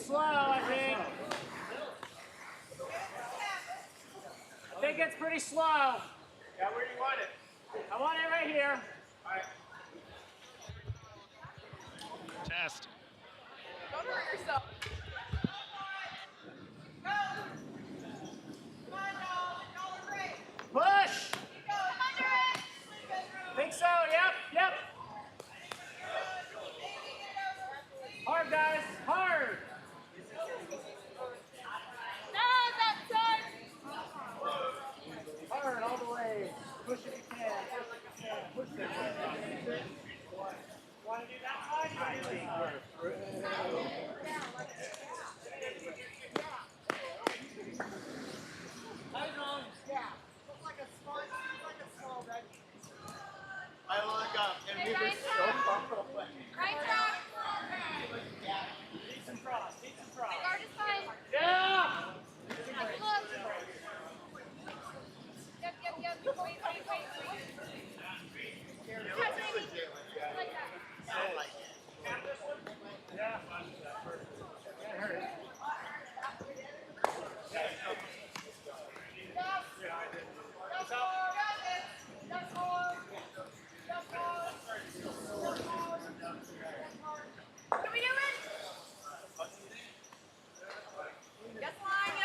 slow, I think. I think it's pretty slow. Yeah, where do you want it? I want it right here. All right. Test. Don't hurt yourself. Push! Think so, yep. Hard, guys, hard! Hard all the way. Push if you can, push if you can. Want to do that side? You want to do this I look up and we were so far away. Right track. Need some cross. Guard is fine. Yeah! Look. Yep. Wait. Like that. I like it. Yeah. That hurt. What are we doing? Yes, line.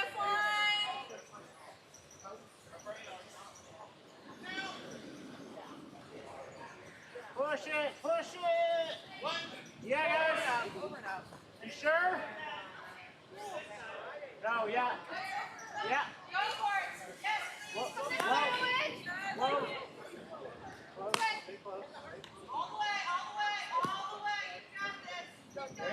Push it! Yeah, guys. Over and up. You sure? No, yeah. Yeah. Go for it. Yes. Whoa. All the way. You got this.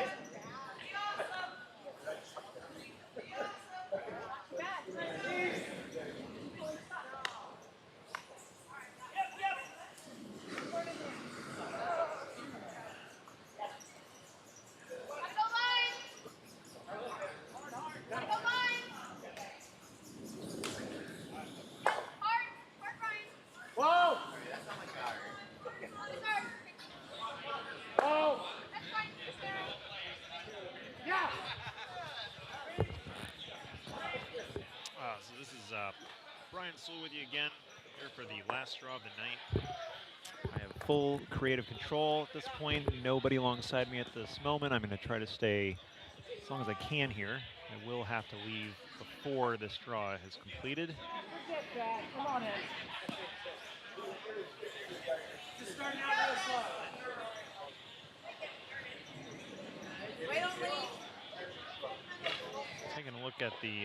Whoa! Yeah! So this is Brian Sewell with you again, here for the last straw of the night. I have full creative control at this point. Nobody alongside me at this moment. I'm going to try to stay as long as I can here. I will have to leave before this straw is completed. Forget that. Come on in. Just starting out real slow. Wait on lead. Taking a look at the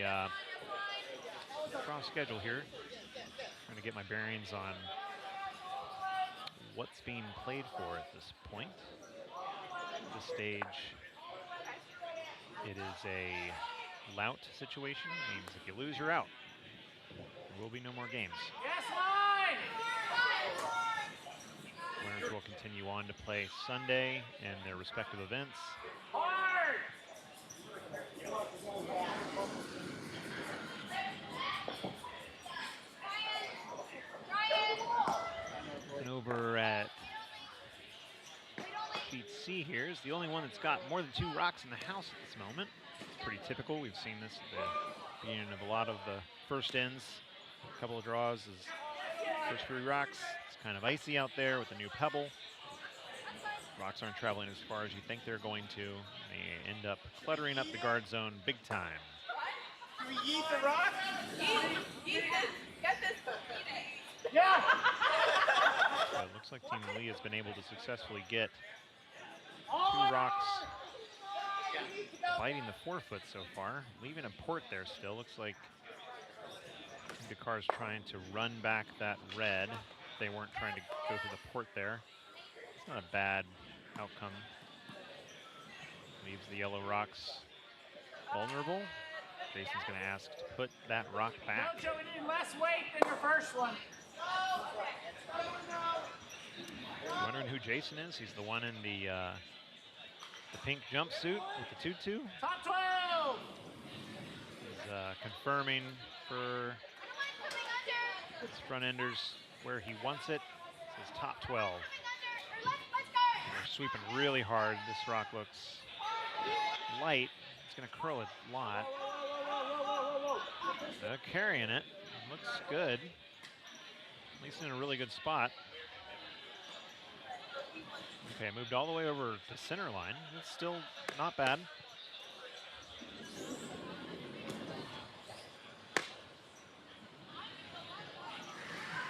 straw schedule here. Trying to get my bearings on what's being played for at this point. At this stage, it is a lout situation. It means if you lose, you're out. There will be no more games. Yes, line! Winners will continue on to play Sunday and their respective events. Hard! And over at Speed C here is the only one that's got more than 2 rocks in the house at this moment. It's pretty typical. We've seen this at the beginning of a lot of the first ends. A couple of draws is first 3 rocks. It's kind of icy out there with the new pebble. Rocks aren't traveling as far as you think they're going to. They end up cluttering up the guard zone big time. Do we yeet the rock? Eat this. Get this. Eat it. Yeah! So it looks like Team Lee has been able to successfully get 2 rocks biting the forefoot so far, leaving a port there still. Looks like Dakar's trying to run back that red. They weren't trying to go through the port there. It's not a bad outcome. Leaves the yellow rocks vulnerable. Jason's going to ask to put that rock back. Joe, we need less weight than your first one. Wondering who Jason is? He's the one in the pink jumpsuit with the tutu. Top 12! He's confirming for his front enders where he wants it. It says top 12. And they're sweeping really hard. This rock looks light. It's going to curl a lot. Whoa. They're carrying it. Looks good. At least in a really good spot. Okay, moved all the way over to center line. It's still not bad.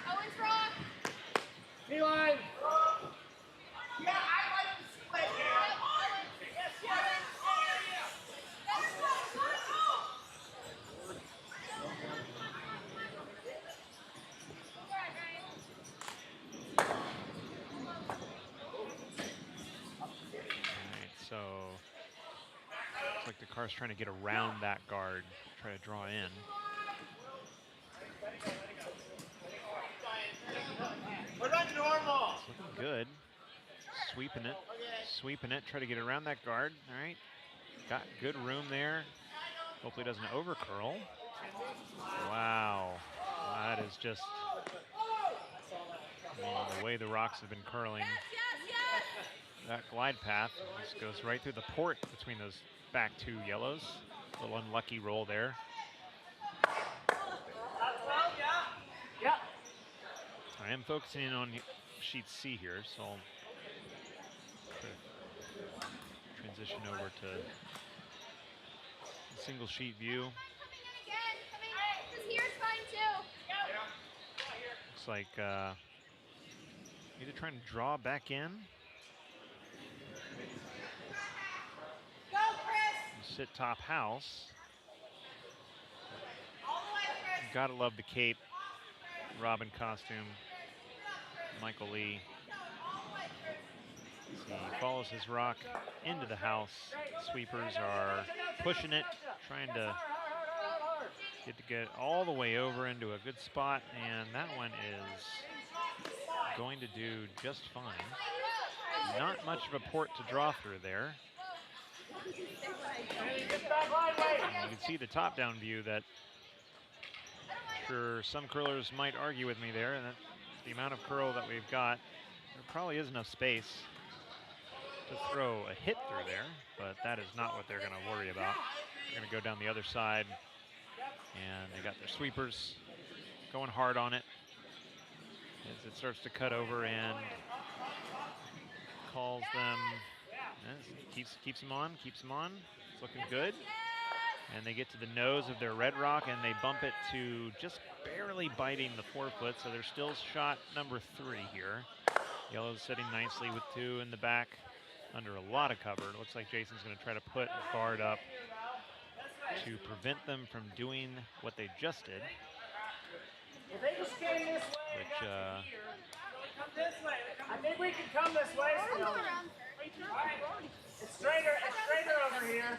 Owen's rock. D-line. Yeah, I like the split here. So looks like the car's trying to get around that guard, try to draw in. We're not normal. It's looking good. Sweeping it, try to get around that guard. All right, got good room there. Hopefully doesn't over curl. Wow, that is just, I mean, the way the rocks have been curling. That glide path just goes right through the port between those back two yellows. A little unlucky roll there. Yeah. I am focusing in on sheet C here, so I'll transition over to the single sheet view. Looks like either trying to draw back in. Sit top house. Gotta love the cape. Robin costume. Michael Lee. He follows his rock into the house. Sweepers are pushing it, trying to get all the way over into a good spot, and that one is going to do just fine. Not much of a port to draw through there. And you can see the top-down view that I'm sure some curlers might argue with me there, and that the amount of curl that we've got, there probably is enough space to throw a hit through there, but that is not what they're going to worry about. They're going to go down the other side, and they got their sweepers going hard on it as it starts to cut over and calls them. Keeps them on. It's looking good. And they get to the nose of their red rock, and they bump it to just barely biting the forefoot, so they're still shot number 3 here. Yellow's sitting nicely with 2 in the back under a lot of cover. It looks like Jason's going to try to put a guard up to prevent them from doing what they just did. Which, Come this way. I think we can come this way. It's straighter over here.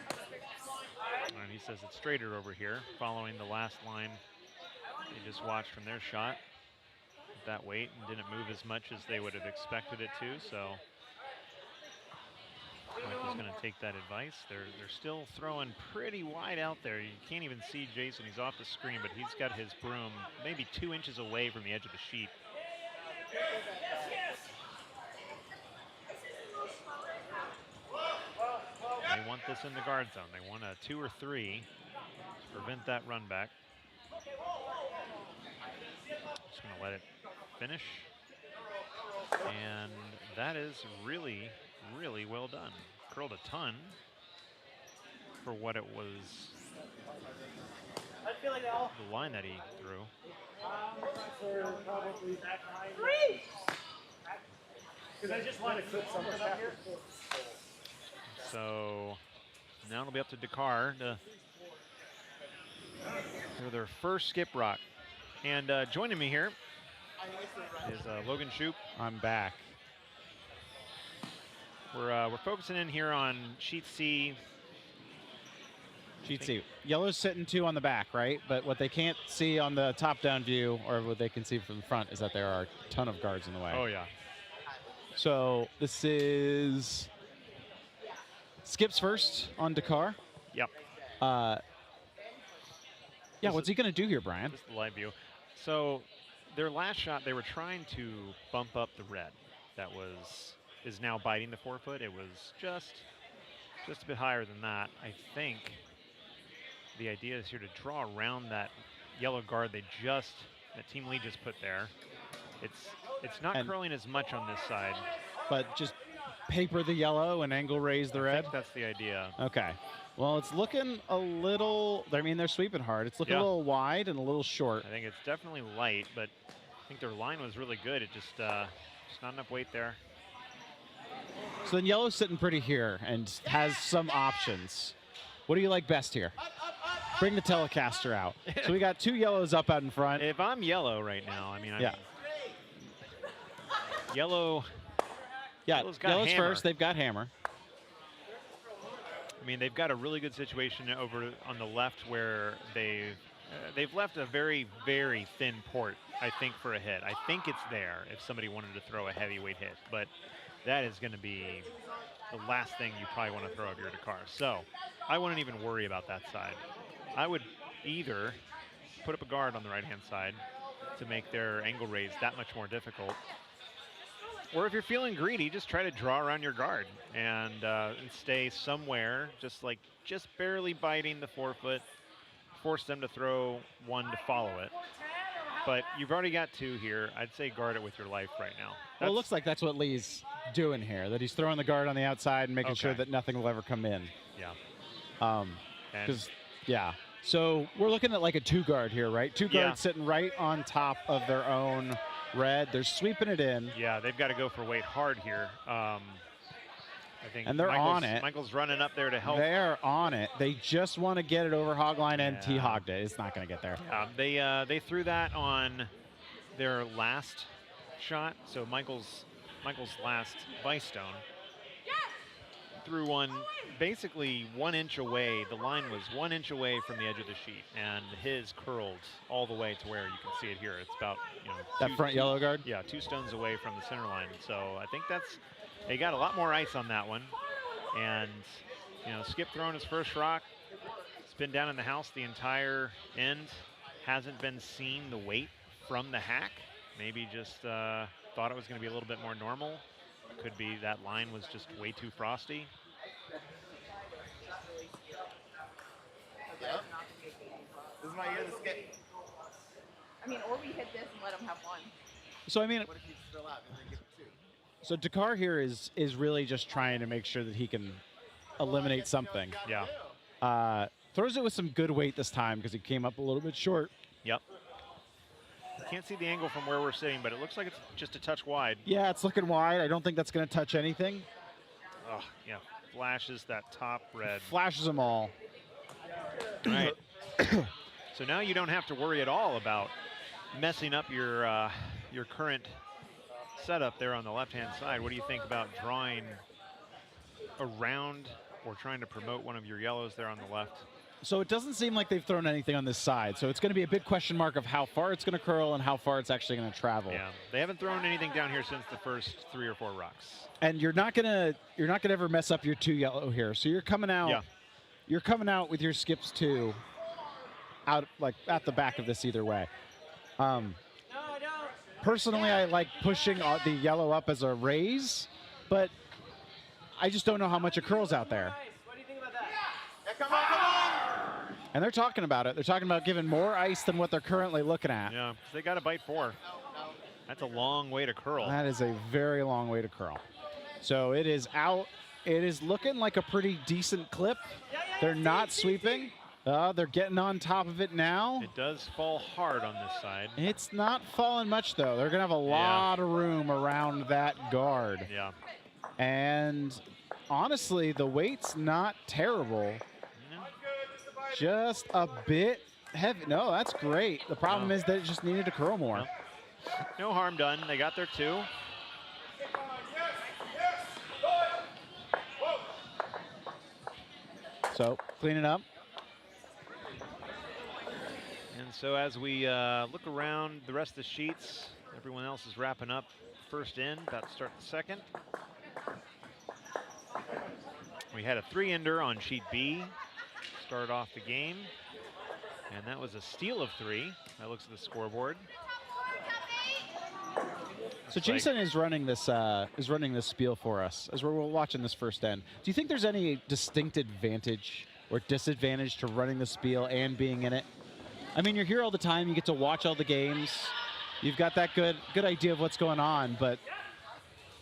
and he says it's straighter over here, following the last line they just watched from their shot. That weight and didn't move as much as they would have expected it to, so Michael's going to take that advice. They're still throwing pretty wide out there. You can't even see Jason. He's off the screen, but he's got his broom maybe 2 inches away from the edge of the sheet. They want this in the guard zone. They want a 2 or 3 to prevent that run back. Just going to let it finish. And that is really, really well done. Curled a ton for what it was, the line that he threw. Because I just want to cook something up here. So now it'll be up to Dakar to do their first skip rock. And joining me here is Logan Shoup. I'm back. We're focusing in here on sheet C. Sheet C. Yellow's sitting 2 on the back, right? But what they can't see on the top-down view, or what they can see from the front, is that there are a ton of guards in the way. Oh, yeah. So this is Skip's first on Dakar. Yep. Yeah, what's he going to do here, Brian? This is the live view. So their last shot, they were trying to bump up the red that is now biting the forefoot. It was just just a bit higher than that. I think the idea is here to draw around that yellow guard that Team Lee just put there. It's not And- curling as much on this side. But just paper the yellow and angle raise the I red? think that's the idea. Okay. Well, it's looking a little, I mean, they're sweeping hard. It's looking a little wide and a little short. I think it's definitely light, but I think their line was really good. It just not enough weight there. So then yellow's sitting pretty here and has some options. What do you like best here? Bring the Telecaster out. So we got 2 yellows up out in front. If I'm yellow right now, I mean, Yeah. Yellow. Yeah, Yellow's got yellow's hammer. first. They've got hammer. I mean, they've got a really good situation over on the left where they've left a very, very thin port, I think, for a hit. I think it's there if somebody wanted to throw a heavyweight hit, but that is going to be the last thing you probably want to throw of your Dakar. So I wouldn't even worry about that side. I would either put up a guard on the right-hand side to make their angle raise that much more difficult, or if you're feeling greedy, just try to draw around your guard and stay somewhere, just barely biting the forefoot, force them to throw one to follow it. But you've already got 2 here. I'd say guard it with your life right now. Well, it looks like that's what Lee's doing here, that he's throwing the guard on the outside and making sure that nothing will ever come in. Yeah. Because, so we're looking at like a 2 guard here, right? 2 guards sitting right on top of their own red. They're sweeping it in. Yeah, they've got to go for weight hard here. I think and they're on it. Michael's running up there to help. They're on it. They just want to get it over hog line, and he hogged it. It's not going to get there. Yeah, they threw that on their last shot. So Michael's last vice stone threw one basically 1 inch away. The line was 1 inch away from the edge of the sheet, and his curled all the way to where you can see it here. It's about that front yellow guard. Yeah, 2 stones away from the center line. So I think they got a lot more ice on that one. And Skip throwing his first rock. It's been down in the house the entire end. Hasn't been seeing the weight from the hack. Maybe just thought it was going to be a little bit more normal. Could be that line was just way too frosty. Yep. This is my year to skip. I mean, or we hit this and let them have 1. So I mean, What if you fill out and then give 2? so Dakar here is really just trying to make sure that he can eliminate something. Yeah. Throws it with some good weight this time because he came up a little bit short. Yep. Can't see the angle from where we're sitting, but it looks like it's just a touch wide. Yeah, it's looking wide. I don't think that's going to touch anything. Oh, yeah. Flashes that top red. Flashes them all. All right. So now you don't have to worry at all about messing up your current setup there on the left-hand side. What do you think about drawing around or trying to promote one of your yellows there on the left? So it doesn't seem like they've thrown anything on this side. So it's going to be a big question mark of how far it's going to curl and how far it's actually going to travel. Yeah, they haven't thrown anything down here since the first 3 or 4 rocks. And you're not gonna ever mess up your 2 yellow here. So you're coming out. Yeah. You're coming out with your skips 2 out like at the back of this either way. Personally, I like pushing the yellow up as a raise, but I just don't know how much it curls out there. What do you think about that? Yeah, come on! And they're talking about it. They're talking about giving more ice than what they're currently looking at. Yeah, they got a bite 4. That's a long way to curl. That is a very long way to curl. So it is out. It is looking like a pretty decent clip. They're not sweeping. They're getting on top of it now. It does fall hard on this side. It's not falling much, though. They're going to have a lot of room around that guard. Yeah. And honestly, the weight's not terrible. Just a bit heavy. No, that's great. The problem is that it just needed to curl more. No harm done. They got their 2. So clean it up. And so as we look around the rest of the sheets, everyone else is wrapping up first in, about to start the second. We had a 3-ender on sheet B, start off the game. And that was a steal of 3. That looks at the scoreboard. So It's like- Jason is running this spiel for us as we're watching this first end. Do you think there's any distinct advantage or disadvantage to running the spiel and being in it? I mean, you're here all the time. You get to watch all the games. You've got that good idea of what's going on, but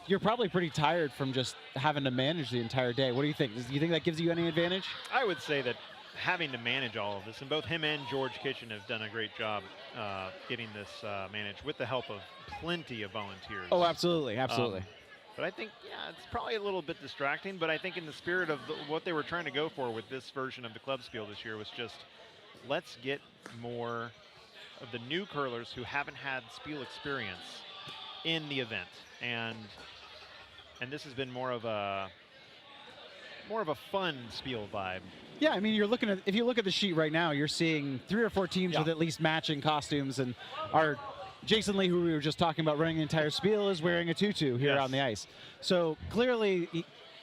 you're probably pretty tired from just having to manage the entire day. What do you think? Do you think that gives you any advantage? I would say that having to manage all of this, and both him and George Kitchen have done a great job getting this managed with the help of plenty of volunteers. Oh, absolutely, absolutely. But I think, yeah, it's probably a little bit distracting, but I think in the spirit of what they were trying to go for with this version of the Club Spiel this year was just, let's get more of the new curlers who haven't had Spiel experience in the event. And this has been more of a fun Spiel vibe. Yeah, I mean, if you look at the sheet right now, you're seeing 3 or 4 teams with at least matching costumes, and our Jason Lee, who we were just talking about running the entire Spiel, is wearing a tutu here on the ice. So clearly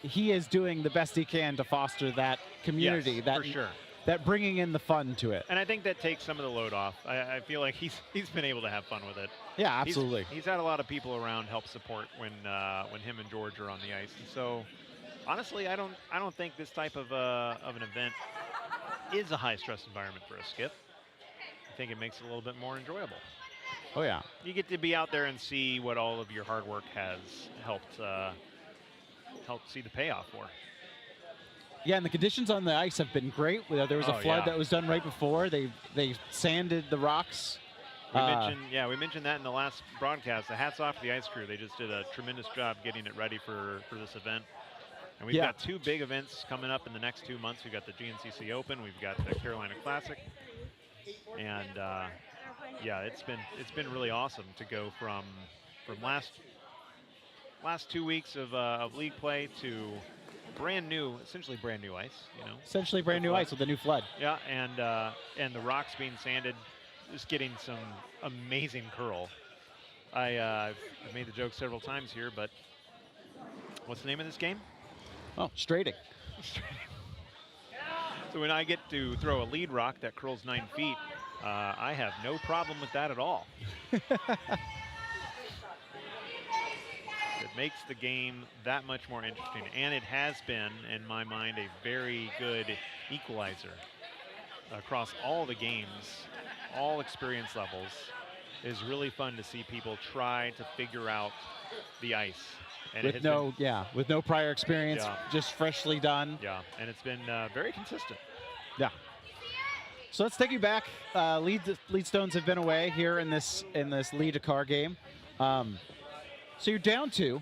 he is doing the best he can to foster that community, for sure. that bringing in the fun to it. And I think that takes some of the load off. I feel like he's been able to have fun with it. Yeah, absolutely. He's had a lot of people around help support when him and George are on the ice. And so honestly, I don't think this type of an event is a high stress environment for a skip. I think it makes it a little bit more enjoyable. Oh yeah. You get to be out there and see what all of your hard work has helped see the payoff for. Yeah, and the conditions on the ice have been great. There was a flood that was done right before. They sanded the rocks. We mentioned that in the last broadcast. The hats off to the ice crew. They just did a tremendous job getting it ready for this event. And we've got 2 big events coming up in the next 2 months. We've got the GNCC Open. We've got the Carolina Classic. And yeah, it's been really awesome to go from last 2 weeks of league play to essentially brand new ice. Essentially brand new ice with a new flood. Yeah, and the rocks being sanded, just getting some amazing curl. I've made the joke several times here, but what's the name of this game? Oh, straighting. So when I get to throw a lead rock that curls 9 feet, I have no problem with that at all. It makes the game that much more interesting, and it has been, in my mind, a very good equalizer across all the games, all experience levels. It is really fun to see people try to figure out the ice. And with no prior experience, just freshly done. Yeah, and it's been very consistent. Yeah. So let's take you back. Leadstones have been away here in this lead to car game. So you're down 2.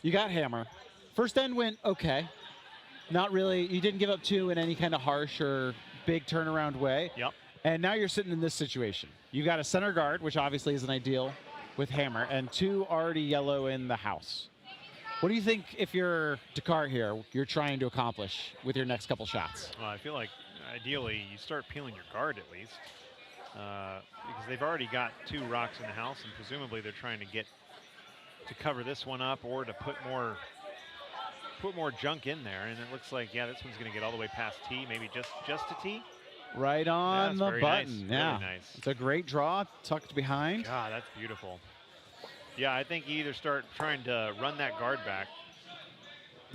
You got hammer. First end went okay. Not really. You didn't give up 2 in any kind of harsh or big turnaround way. Yep. And now you're sitting in this situation. You got a center guard, which obviously isn't ideal with hammer, and 2 already yellow in the house. What do you think, if you're Dakar here, you're trying to accomplish with your next couple shots? Well, I feel like ideally you start peeling your guard at least, because they've already got 2 rocks in the house, and presumably they're trying to get to cover this one up or to put more junk in there. And it looks like, yeah, this one's going to get all the way past T, maybe just to T. Right on the button. Nice. Yeah, really nice. It's a great draw, tucked behind. God, that's beautiful. Yeah, I think you either start trying to run that guard back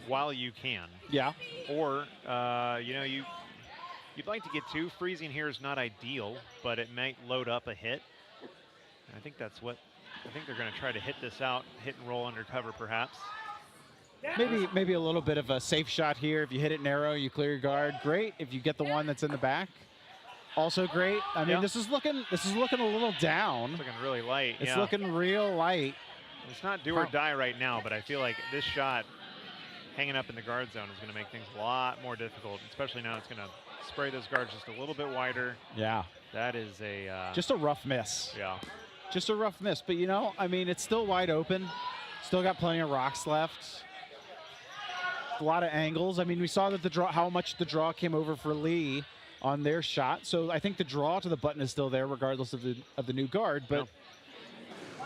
while you can. Yeah. Or, you'd like to get 2. Freezing here is not ideal, but it might load up a hit. And I think they're going to try to hit this out, hit and roll undercover perhaps. Maybe a little bit of a safe shot here. If you hit it narrow, you clear your guard. Great. If you get the one that's in the back, also great. I mean, this is looking a little down. It's looking really light. It's looking real light. It's not do or die right now, but I feel like this shot hanging up in the guard zone is going to make things a lot more difficult, especially now it's going to spray those guards just a little bit wider. Yeah. That is just a rough miss. Yeah. Just a rough miss. But, I mean, it's still wide open. Still got plenty of rocks left. A lot of angles. I mean, we saw that how much the draw came over for Lee on their shot. So I think the draw to the button is still there regardless of the new guard. But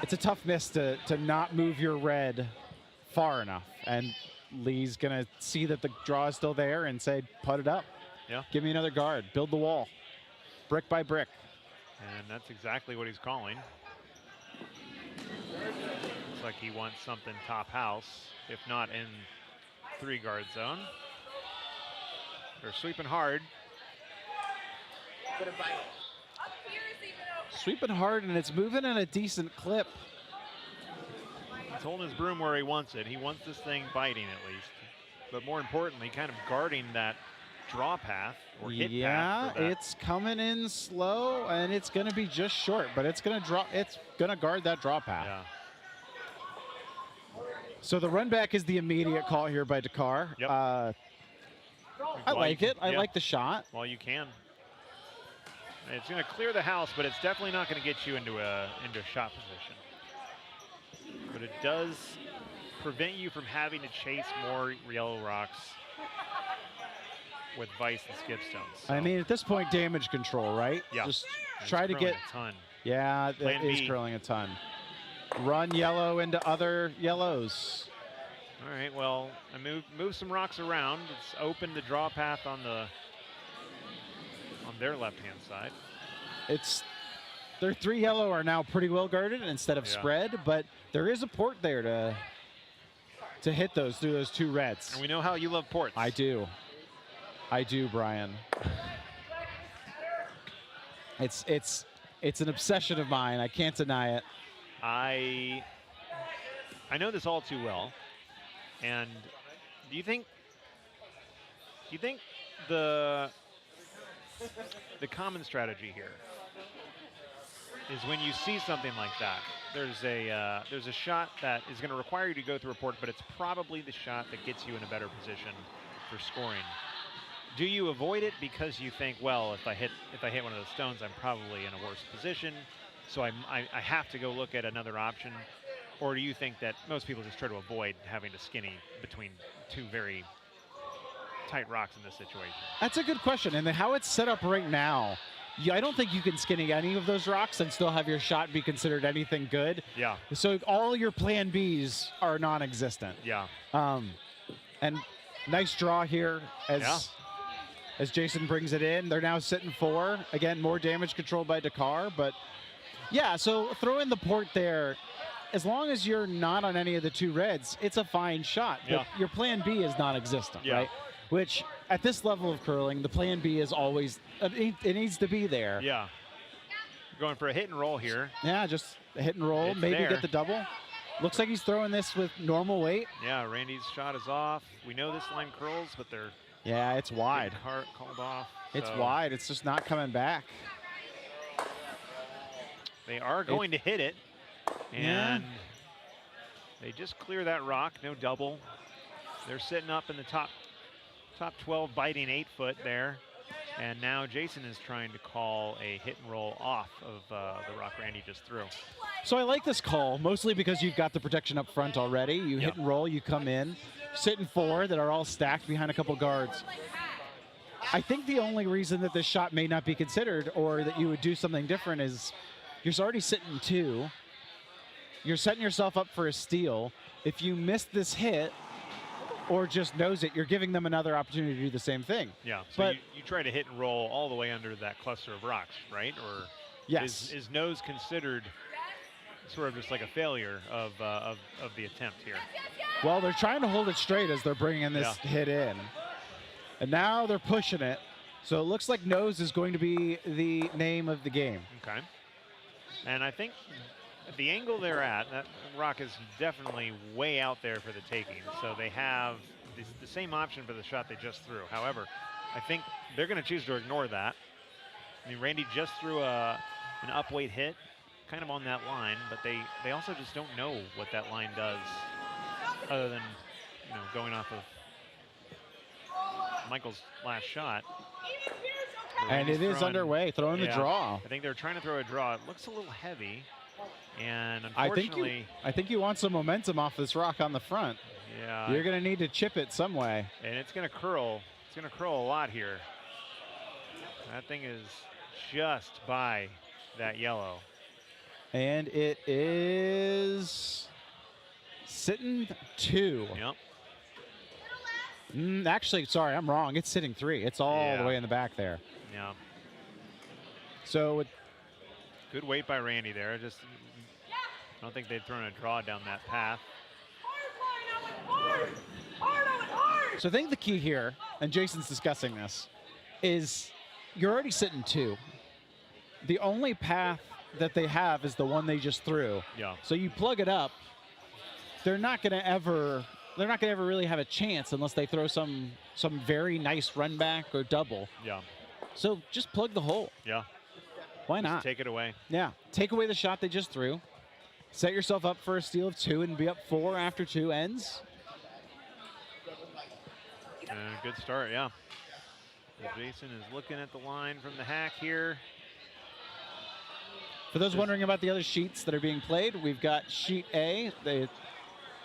it's a tough miss to not move your red far enough. And Lee's going to see that the draw is still there and say, put it up. Yeah. Give me another guard. Build the wall. Brick by brick. And that's exactly what he's calling. Looks like he wants something top house, if not in 3-guard zone. They're sweeping hard. Gonna bite. Up here is even okay. Sweeping hard, and it's moving in a decent clip. He's holding his broom where he wants it. He wants this thing biting at least. But more importantly, kind of guarding that draw path or hit Yeah, path. For that. it's coming in slow, and it's going to be just short, but it's going to draw. It's going to guard that draw path. Yeah. So the run back is the immediate call here by Dakar. Yep. I While like you- it. I yeah. like the shot. Well, you can. It's going to clear the house, but it's definitely not going to get you into a shot position. But it does prevent you from having to chase more yellow rocks with Vice and Skipstones. So, I mean, at this point, damage control, right? yeah. Just it's try to curling get. a ton. Yeah, Plan it is B. curling a ton. Run yellow into other yellows. All right, well, I move some rocks around. It's open the draw path on their left-hand side. Their 3 yellow are now pretty well guarded instead of Yeah. spread, but there is a port there to hit those through those 2 reds. And we know how you love ports. I do, Brian. It's an obsession of mine. I can't deny it. I know this all too well. And do you think the common strategy here is when you see something like that, there's a shot that is going to require you to go through a port, but it's probably the shot that gets you in a better position for scoring. Do you avoid it because you think, well, if I hit one of those stones, I'm probably in a worse position, so I have to go look at another option? Or do you think that most people just try to avoid having to skinny between 2 very tight rocks in this situation? That's a good question. And how it's set up right now, I don't think you can skinny any of those rocks and still have your shot be considered anything good. Yeah. So all your plan Bs are non-existent. Yeah. And nice draw here as Jason brings it in. They're now sitting 4. Again, more damage control by Dakar. But yeah, so throw in the port there. As long as you're not on any of the 2 reds, it's a fine shot. Yeah. But your plan B is non-existent, Yeah. right? Which, at this level of curling, the plan B is always, it needs to be there. Yeah. Going for a hit and roll here. Yeah, just a hit and roll, It's maybe there. get the double. Looks like he's throwing this with normal weight. Yeah, Randy's shot is off. We know this line curls, but they're Yeah, it's wide. getting called off. It's so wide. It's just not coming back. They are going to hit it. And they just clear that rock, no double. They're sitting up in the top 12, biting 8-foot there. And now Jason is trying to call a hit and roll off of the rock Randy just threw. So I like this call, mostly because you've got the protection up front already. You hit and roll, you come in, sit in 4 that are all stacked behind a couple guards. I think the only reason that this shot may not be considered or that you would do something different is you're already sitting 2. You're setting yourself up for a steal. If you miss this hit or just nose it, you're giving them another opportunity to do the same thing. Yeah, so But- you try to hit and roll all the way under that cluster of rocks, right? Or Yes. is nose considered sort of just like a failure of the attempt here? Well, they're trying to hold it straight as they're bringing this hit in. And now they're pushing it. So it looks like nose is going to be the name of the game. Okay. And I think at the angle they're at, that rock is definitely way out there for the taking. So they have the same option for the shot they just threw. However, I think they're going to choose to ignore that. I mean, Randy just threw an up-weight hit, kind of on that line, but they also just don't know what that line does other than, going off of Michael's last shot. And it is Throwing- underway, throwing the yeah, draw. I think they're trying to throw a draw. It looks a little heavy, and I think unfortunately, you want some momentum off this rock on the front. yeah, You're going to need to chip it some way. and it's going to curl. It's going to curl a lot here. That thing is just by that yellow. And it is sitting 2. Yep. Actually, sorry, I'm wrong. It's sitting 3. It's all the way in the back there. Yeah. So Good weight by Randy there. Just I don't think they'd thrown a draw down that path. So I think the key here, and Jason's discussing this, is you're already sitting 2. The only path that they have is the one they just threw. Yeah. So you plug it up, they're not going to ever really have a chance unless they throw some very nice run back or double. Yeah. So just plug the hole. Yeah. Why Just not? take it away. Yeah. Take away the shot they just threw. Set yourself up for a steal of 2 and be up 4 after 2 ends. Good start, yeah. So Jason is looking at the line from the hack here. For those wondering about the other sheets that are being played, we've got sheet A.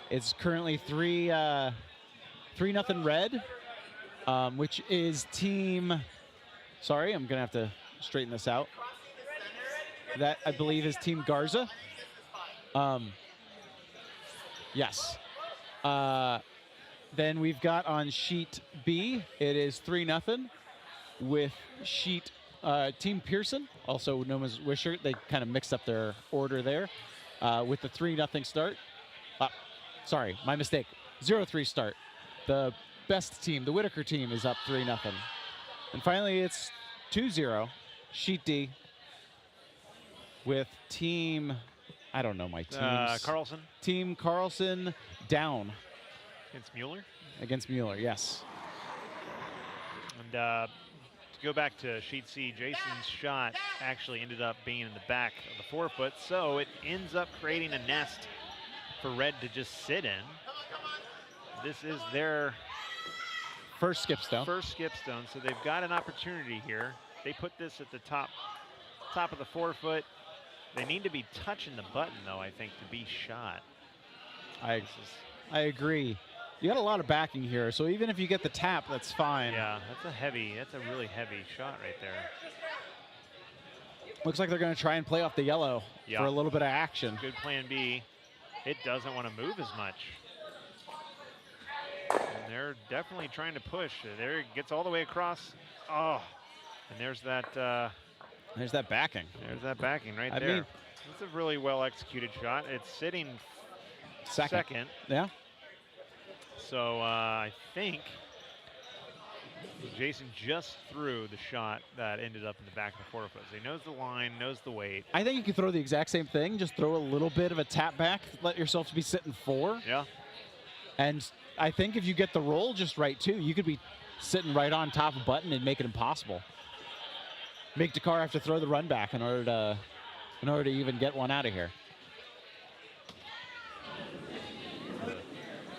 It's currently 3-0 red, which is team. Sorry, I'm gonna have to straighten this out. That I believe is Team Garza. Yes. Then we've got on sheet B, it is 3-0 with sheet Team Pearson, also known as Wishart. They kind of mixed up their order there with the 3-0 start. Sorry, my mistake. 0-3 start. The best team, the Whitaker team, is up 3-0. And finally, it's 2-0, sheet D, with team, I don't know my teams. Carlson. Team Carlson down. Against Mueller? Against Mueller, yes. And to go back to sheet C, Jason's shot actually ended up being in the back of the 4-foot, so it ends up creating a nest for red to just sit in. This is their first skip stone. First skip stone, so they've got an opportunity here. They put this at the top of the 4-foot. They need to be touching the button, though, I think, to be shot. I agree. You got a lot of backing here, so even if you get the tap, that's fine. Yeah, that's a really heavy shot right there. Looks like they're going to try and play off the yellow for a little bit of action. Good plan B. It doesn't want to move as much. And they're definitely trying to push. There it gets all the way across. Oh, and there's that backing. There's that backing right I there. mean, it's a really well executed shot. It's sitting second. Yeah. So I think Jason just threw the shot that ended up in the back of the 4-foot. So he knows the line, knows the weight. I think you could throw the exact same thing. Just throw a little bit of a tap back. Let yourself be sitting 4. Yeah. And I think if you get the roll just right, too, you could be sitting right on top of button and make it impossible. Make Dakar have to throw the run back in order to even get one out of here.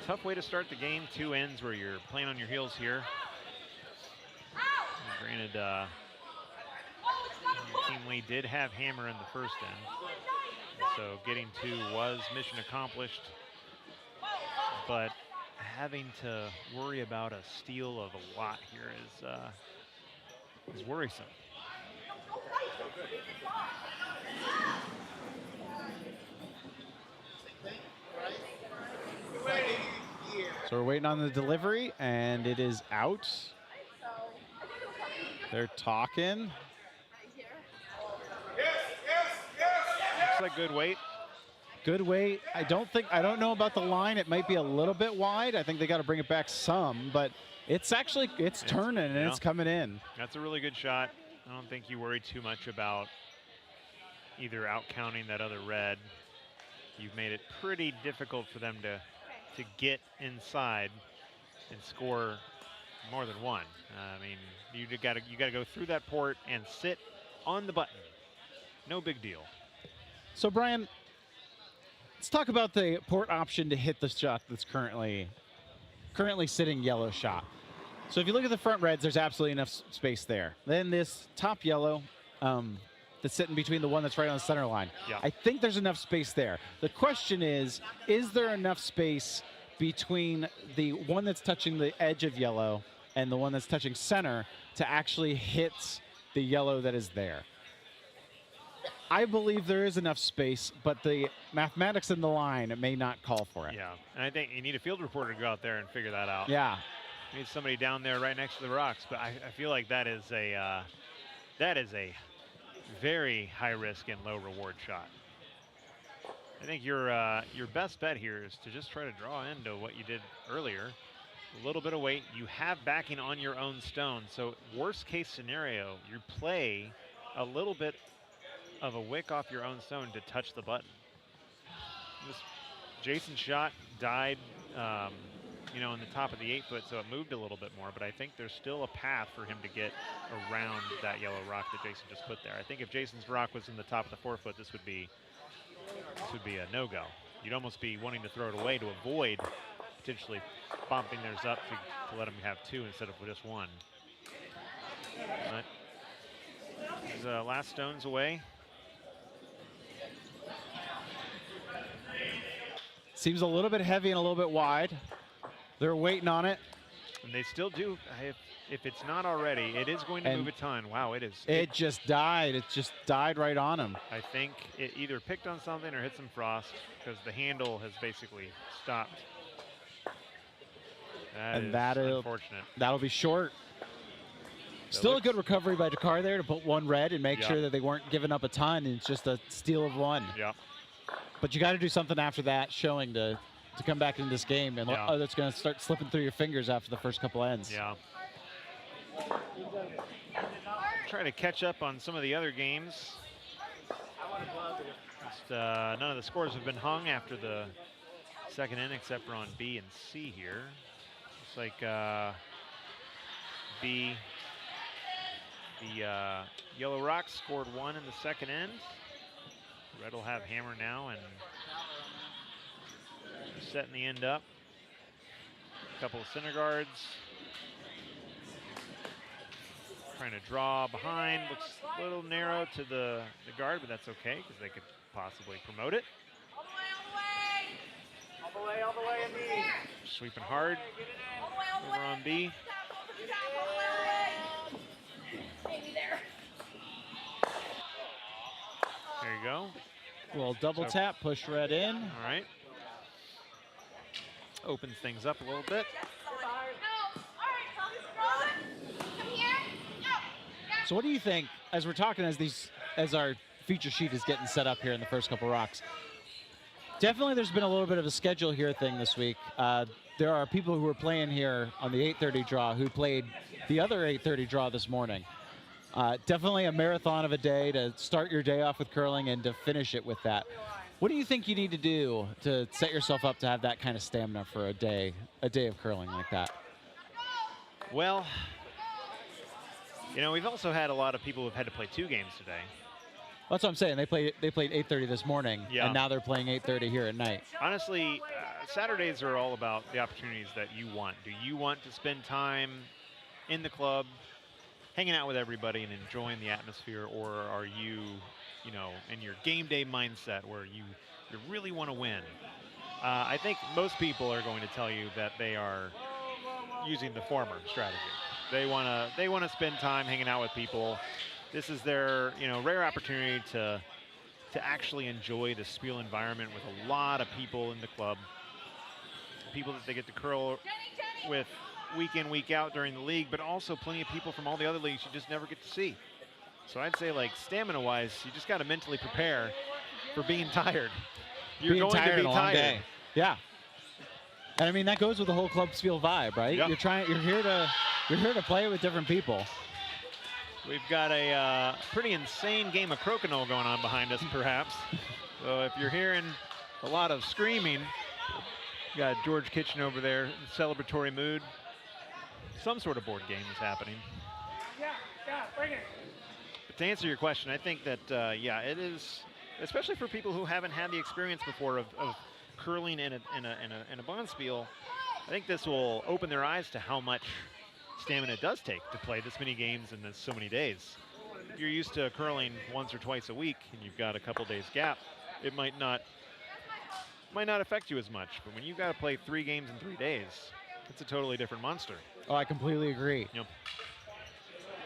Tough way to start the game. 2 ends where you're playing on your heels here. And granted, Team Lee did have hammer in the first end, so getting 2 was mission accomplished. But having to worry about a steal of a lot here is worrisome. So we're waiting on the delivery, and it is out. They're talking. Looks like good weight. Good weight. I don't know about the line. It might be a little bit wide. I think they got to bring it back some, but it's turning and it's coming in. That's a really good shot. I don't think you worry too much about either out counting that other red. You've made it pretty difficult for them to get inside and score more than one. I mean, you got to go through that port and sit on the button. No big deal. So Brian, let's talk about the port option to hit the shot that's currently sitting yellow shot. So if you look at the front reds, there's absolutely enough space there. Then this top yellow that's sitting between the one that's right on the center line. Yeah. I think there's enough space there. The question is there enough space between the one that's touching the edge of yellow and the one that's touching center to actually hit the yellow that is there? I believe there is enough space, but the mathematics in the line may not call for it. Yeah, and I think you need a field reporter to go out there and figure that out. Yeah. You need somebody down there right next to the rocks, but I feel like that is a very high risk and low reward shot. I think your best bet here is to just try to draw into what you did earlier. A little bit of weight. You have backing on your own stone. So worst case scenario, you play a little bit of a wick off your own stone to touch the button. Jason's shot died, you know, in the top of the 8 foot, so it moved a little bit more. But I think there's still a path for him to get around that yellow rock that Jason just put there. I think if Jason's rock was in the top of the 4 foot, this would be a no-go. You'd almost be wanting to throw it away to avoid potentially bumping theirs up to let him have 2 instead of just 1. But his last stone's away. Seems a little bit heavy and a little bit wide. They're waiting on it. And they still do, if it's not already, it is going to move a ton. Wow, it is. It just died. It just died right on him. I think it either picked on something or hit some frost because the handle has basically stopped. That is unfortunate. That'll be short. Still a good recovery by Dakar there to put 1 red and make sure that they weren't giving up a ton. And it's just a steal of 1. Yeah. But you got to do something after that showing to come back into this game. And that's going to start slipping through your fingers after the first couple ends. Yeah. Try to catch up on some of the other games. Just, none of the scores have been hung after the second end except for on B and C here. Looks like B, the Yellow Rocks scored 1 in the second end. Red will have hammer now and setting the end up. A couple of center guards. Trying to draw behind. Looks a little narrow to the guard, but that's okay because they could possibly promote it. All the way, in B. Sweeping hard over on B. There you go. Well, double tap, push red in. All right. Opens things up a little bit. So what do you think, as we're talking, as our feature sheet is getting set up here in the first couple rocks? Definitely there's been a little bit of a schedule here thing this week. There are people who are playing here on the 8:30 draw who played the other 8:30 draw this morning. Definitely a marathon of a day to start your day off with curling and to finish it with that. What do you think you need to do to set yourself up to have that kind of stamina for a day of curling like that? Well, you know, we've also had a lot of people who've had to play 2 games today. That's what I'm saying. They played 8:30 this morning, and now they're playing 8:30 here at night. Honestly, Saturdays are all about the opportunities that you want. Do you want to spend time in the club, hanging out with everybody and enjoying the atmosphere, or are you, you know, in your game day mindset where you really want to win? I think most people are going to tell you that they are using the former strategy. They want to spend time hanging out with people. This is their, you know, rare opportunity to actually enjoy the Spiel environment with a lot of people in the club, people that they get to curl with week in, week out during the league, but also plenty of people from all the other leagues you just never get to see. So I'd say, like, stamina-wise, you just got to mentally prepare for being tired. You're going to be tired. Day. Yeah. And I mean, that goes with the whole Club Spiel vibe, right? Yep. You're here to play with different people. We've got a pretty insane game of crokinole going on behind us, perhaps. So if you're hearing a lot of screaming, you got George Kitchen over there in celebratory mood. Some sort of board game is happening. Yeah, bring it. But to answer your question, I think that, yeah, it is, especially for people who haven't had the experience before of curling in a bonspiel. I think this will open their eyes to how much stamina it does take to play this many games in so many days. If you're used to curling once or twice a week and you've got a couple days gap, it might not affect you as much. But when you've got to play 3 games in 3 days, it's a totally different monster. Oh, I completely agree. Yep.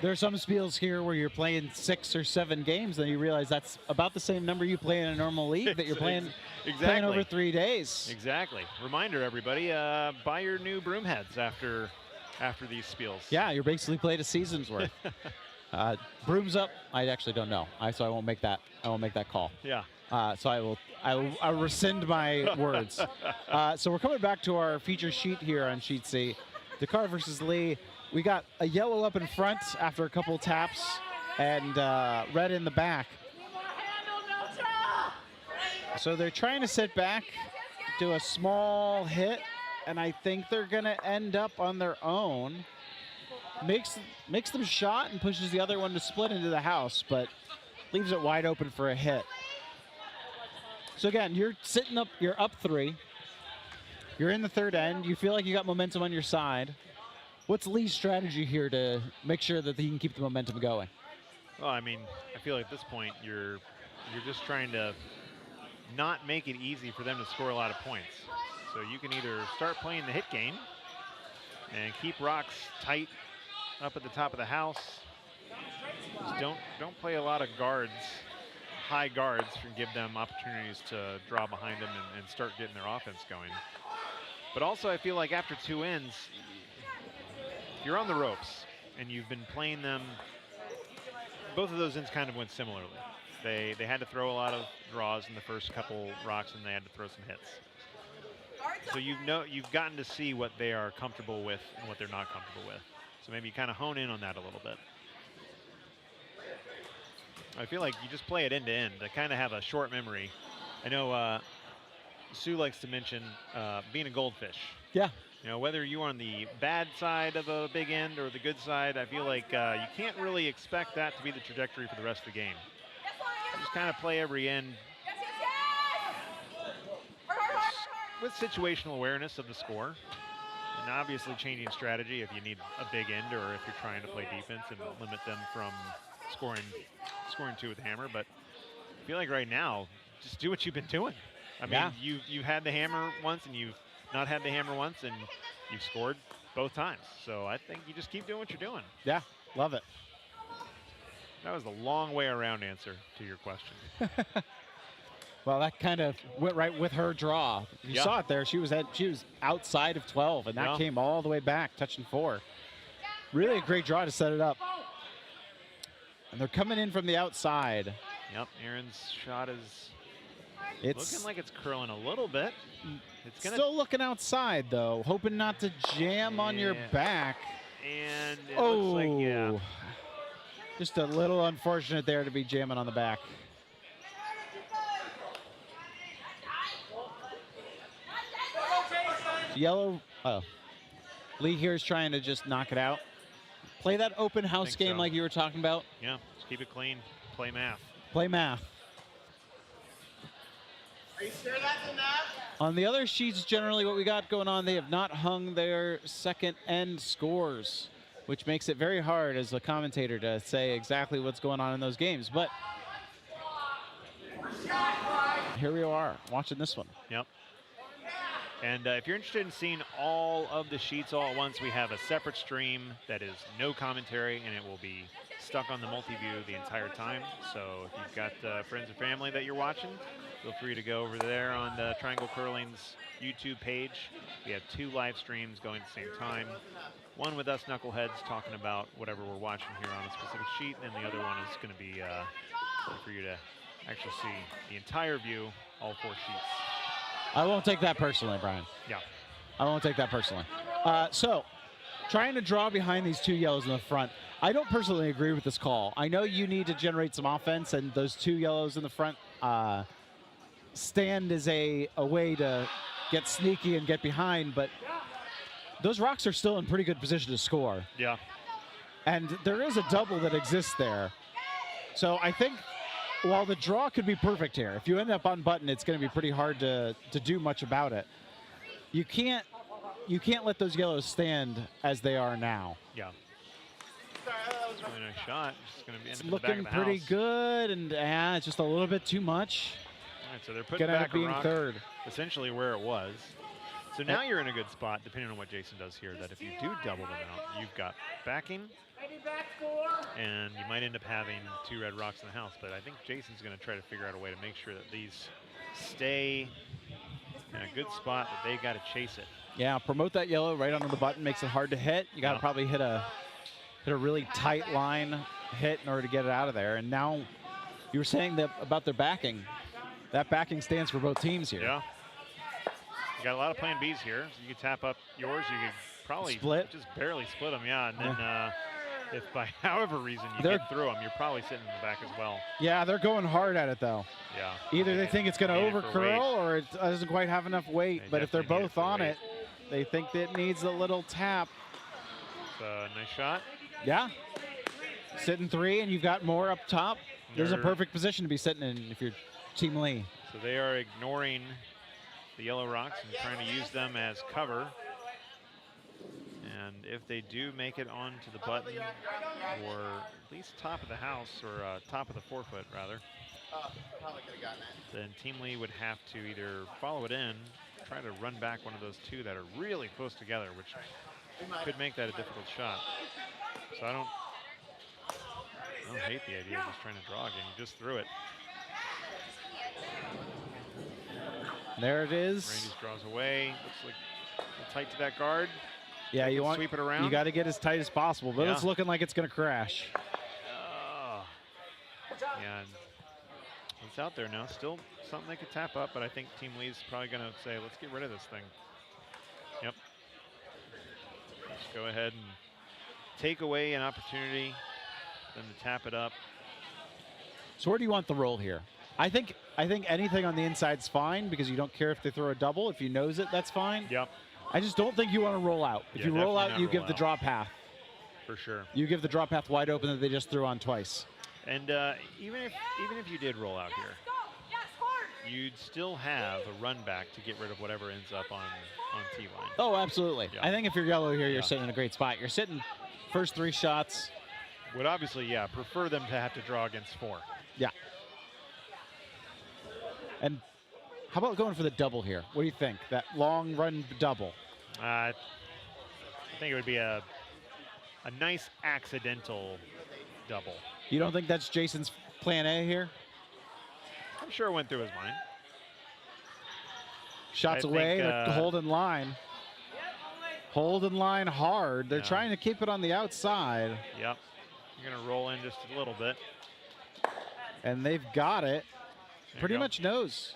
There are some spiels here where you're playing 6 or 7 games, and you realize that's about the same number you play in a normal league that you're playing, playing over 3 days. Exactly. Reminder, everybody, buy your new broom heads after these spiels. Yeah, you're basically played a season's worth. Brooms up. I actually don't know. So I won't make that. I won't make that call. Yeah. So I will rescind my words. So we're coming back to our feature sheet here on sheet C. Dakar versus Lee. We got a yellow up in front after a couple taps and red in the back. So they're trying to sit back, do a small hit, and I think they're going to end up on their own. Makes them shot and pushes the other one to split into the house, but leaves it wide open for a hit. So again, you're sitting up, you're up 3. You're in the third end. You feel like you got momentum on your side. What's Lee's strategy here to make sure that he can keep the momentum going? Well, I mean, I feel like at this point you're just trying to not make it easy for them to score a lot of points. So you can either start playing the hit game and keep rocks tight up at the top of the house. Just don't play a lot of guards, high guards, and give them opportunities to draw behind them and start getting their offense going. But also I feel like after 2 ends, you're on the ropes and you've been playing them. Both of those ends kind of went similarly. They had to throw a lot of draws in the first couple rocks and they had to throw some hits. So you've gotten to see what they are comfortable with and what they're not comfortable with. So maybe you kind of hone in on that a little bit. I feel like you just play it end to end. I kind of have a short memory. I know Sue likes to mention being a goldfish. Yeah. You know, whether you're on the bad side of a big end or the good side, I feel like you can't really expect that to be the trajectory for the rest of the game. You just kind of play every end with situational awareness of the score, and obviously changing strategy if you need a big end or if you're trying to play defense and limit them from scoring 2 with the hammer. But I feel like right now, just do what you've been doing. I mean, you've had the hammer once and you've not had the hammer once, and you've scored both times. So I think you just keep doing what you're doing. Yeah, love it. That was the long way around answer to your question. Well, that kind of went right with her draw. You saw it there. She was outside of 12, and that came all the way back, touching 4. Really a great draw to set it up. And they're coming in from the outside. Yep, Aaron's shot is looking like it's curling a little bit. It's still looking outside, though, hoping not to jam on your back. And it looks like, just a little unfortunate there to be jamming on the back. Yellow. Oh, Lee here is trying to just knock it out. Play that open house game like you were talking about. Yeah, just keep it clean. Play math. Play math. Are you sure that's enough? On the other sheets, generally what we got going on, they have not hung their second end scores, which makes it very hard as a commentator to say exactly what's going on in those games. But here we are watching this one. Yep. And if you're interested in seeing all of the sheets all at once, we have a separate stream that is no commentary, and it will be stuck on the multi-view the entire time. So if you've got friends or family that you're watching, feel free to go over there on the Triangle Curling's YouTube page. We have 2 live streams going at the same time. One with us knuckleheads talking about whatever we're watching here on a specific sheet, and then the other one is going to be for you to actually see the entire view, all 4 sheets. I won't take that personally, Brian. Yeah. I won't take that personally. So, trying to draw behind these 2 yellows in the front. I don't personally agree with this call. I know you need to generate some offense, and those 2 yellows in the front stand as a way to get sneaky and get behind, but those rocks are still in pretty good position to score. Yeah. And there is a double that exists there. So I think while the draw could be perfect here, if you end up on button, it's going to be pretty hard to do much about it. You can't let those yellows stand as they are now. Yeah. Really nice shot. Just going to be it's into the looking back of the pretty house. good, and it's just a little bit too much. All right, so they're putting Gonna end back up being a rock third. essentially where it was. So now you're in a good spot, depending on what Jason does here, that if you do double them out, you've got backing, and you might end up having 2 red rocks in the house. But I think Jason's going to try to figure out a way to make sure that these stay in a good spot, that they got to chase it. Yeah, promote that yellow right under the button, makes it hard to hit. You got to probably hit a really tight line hit in order to get it out of there. And now you were saying that about their backing. that backing stance for both teams here. Yeah. You got a lot of plan Bs here. So you could tap up yours. You could probably Split. just barely split them, yeah. And then if by however reason you They're- get through them, you're probably sitting in the back as well. Yeah, they're going hard at it, though. Yeah. Either they think it's going to Need it for weight. overcurl or it doesn't quite have enough weight. They But if they're definitely need it both for on weight. it, they think that it needs a little tap. It's a nice shot. Yeah. Sitting 3, and you've got more up top. There's a They're- perfect position to be sitting in if you're Team Lee. So they are ignoring the yellow rocks and trying to use them as cover. And if they do make it onto the button, or at least top of the house, or top of the forefoot rather, then Team Lee would have to either follow it in, try to run back one of those two that are really close together, which could make that a difficult shot. So I don't hate the idea of just trying to draw again. You just threw it. There it is. Randy's draws away. Looks like a little tight to that guard. Yeah, you want sweep it around. You got to get as tight as possible, but Yeah. it's looking like it's going to crash. Yeah, and it's out there now. Still something they could tap up, but I think Team Lee's probably going to say, let's get rid of this thing. Yep. Just go ahead and take away an opportunity, then to tap it up. So where do you want the roll here? I think anything on the inside's fine because you don't care if they throw a double. If you nose it, that's fine. Yep, I just don't think you want to roll out. If Yeah, you roll definitely out, not you roll give the out. draw path. for sure. You give the draw path wide open that they just threw on twice. And even if you did roll out here, you'd still have a run back to get rid of whatever ends up on T-line. Oh, absolutely. Yeah. I think if you're yellow here, you're Yeah. sitting in a great spot. You're sitting first 3 shots. Would obviously, yeah, prefer them to have to draw against 4. Yeah. And how about going for the double here? What do you think? That long run double. I think it would be a nice accidental double. You don't think that's Jason's plan A here? I'm sure it went through his mind. Shots I away, think, they're hold in line. Hold in line hard. They're Yeah. trying to keep it on the outside, Yep. You're going to roll in just a little bit. and they've got it. There you Pretty go. much nose.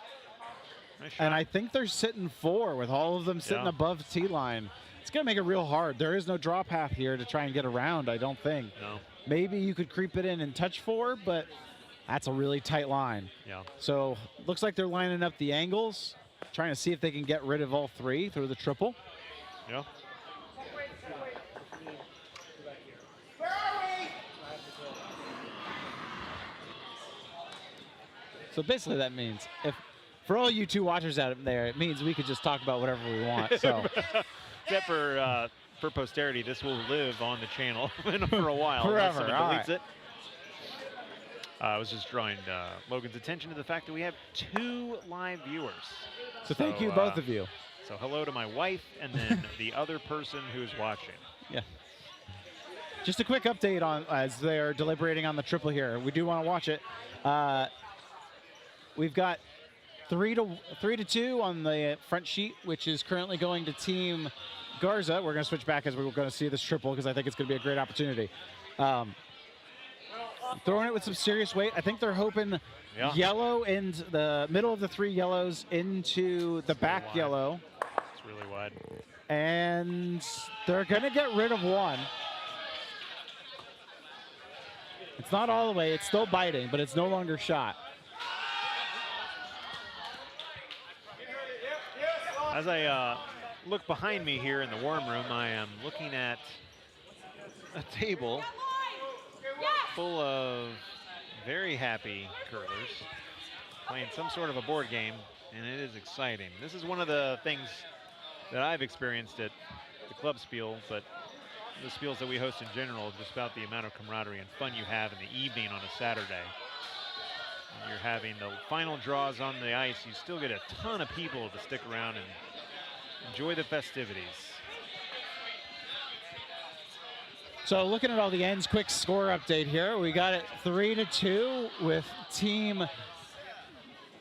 Nice And shot. I think they're sitting 4 with all of them sitting Yeah. above T-line. It's going to make it real hard. There is no draw path here to try and get around, I don't think. No. Maybe you could creep it in and touch 4, but that's a really tight line. Yeah. So looks like they're lining up the angles, trying to see if they can get rid of all 3 through the triple. Yeah. Where are we? So basically that means, if for all you 2 watchers out there, it means we could just talk about whatever we want. So Except for posterity, this will live on the channel for a while. Forever, Unless someone all deletes right. it. I was just drawing Logan's attention to the fact that we have 2 live viewers. so thank you, both of you. So hello to my wife and then the other person who's watching. Yeah. Just a quick update on as they're deliberating on the triple here. We do want to watch it. We've got 3 to 2 on the front sheet, which is currently going to Team Garza. We're going to switch back as we're going to see this triple because I think it's going to be a great opportunity. Throwing it with some serious weight. I think they're hoping Yeah. yellow in the middle of the 3 yellows into the back wide. yellow. It's really wide. And they're going to get rid of 1. It's not all the way. It's still biting, but it's no longer shot. As I look behind me here in the warm room, I am looking at a table full of very happy curlers playing some sort of a board game, and it is exciting. This is one of the things that I've experienced at the club Spiel, but the Spiels that we host in general, just about the amount of camaraderie and fun you have in the evening on a Saturday. When you're having the final draws on the ice, you still get a ton of people to stick around and enjoy the festivities. So looking at all the ends, quick score update here. We got it 3 to 2 with Team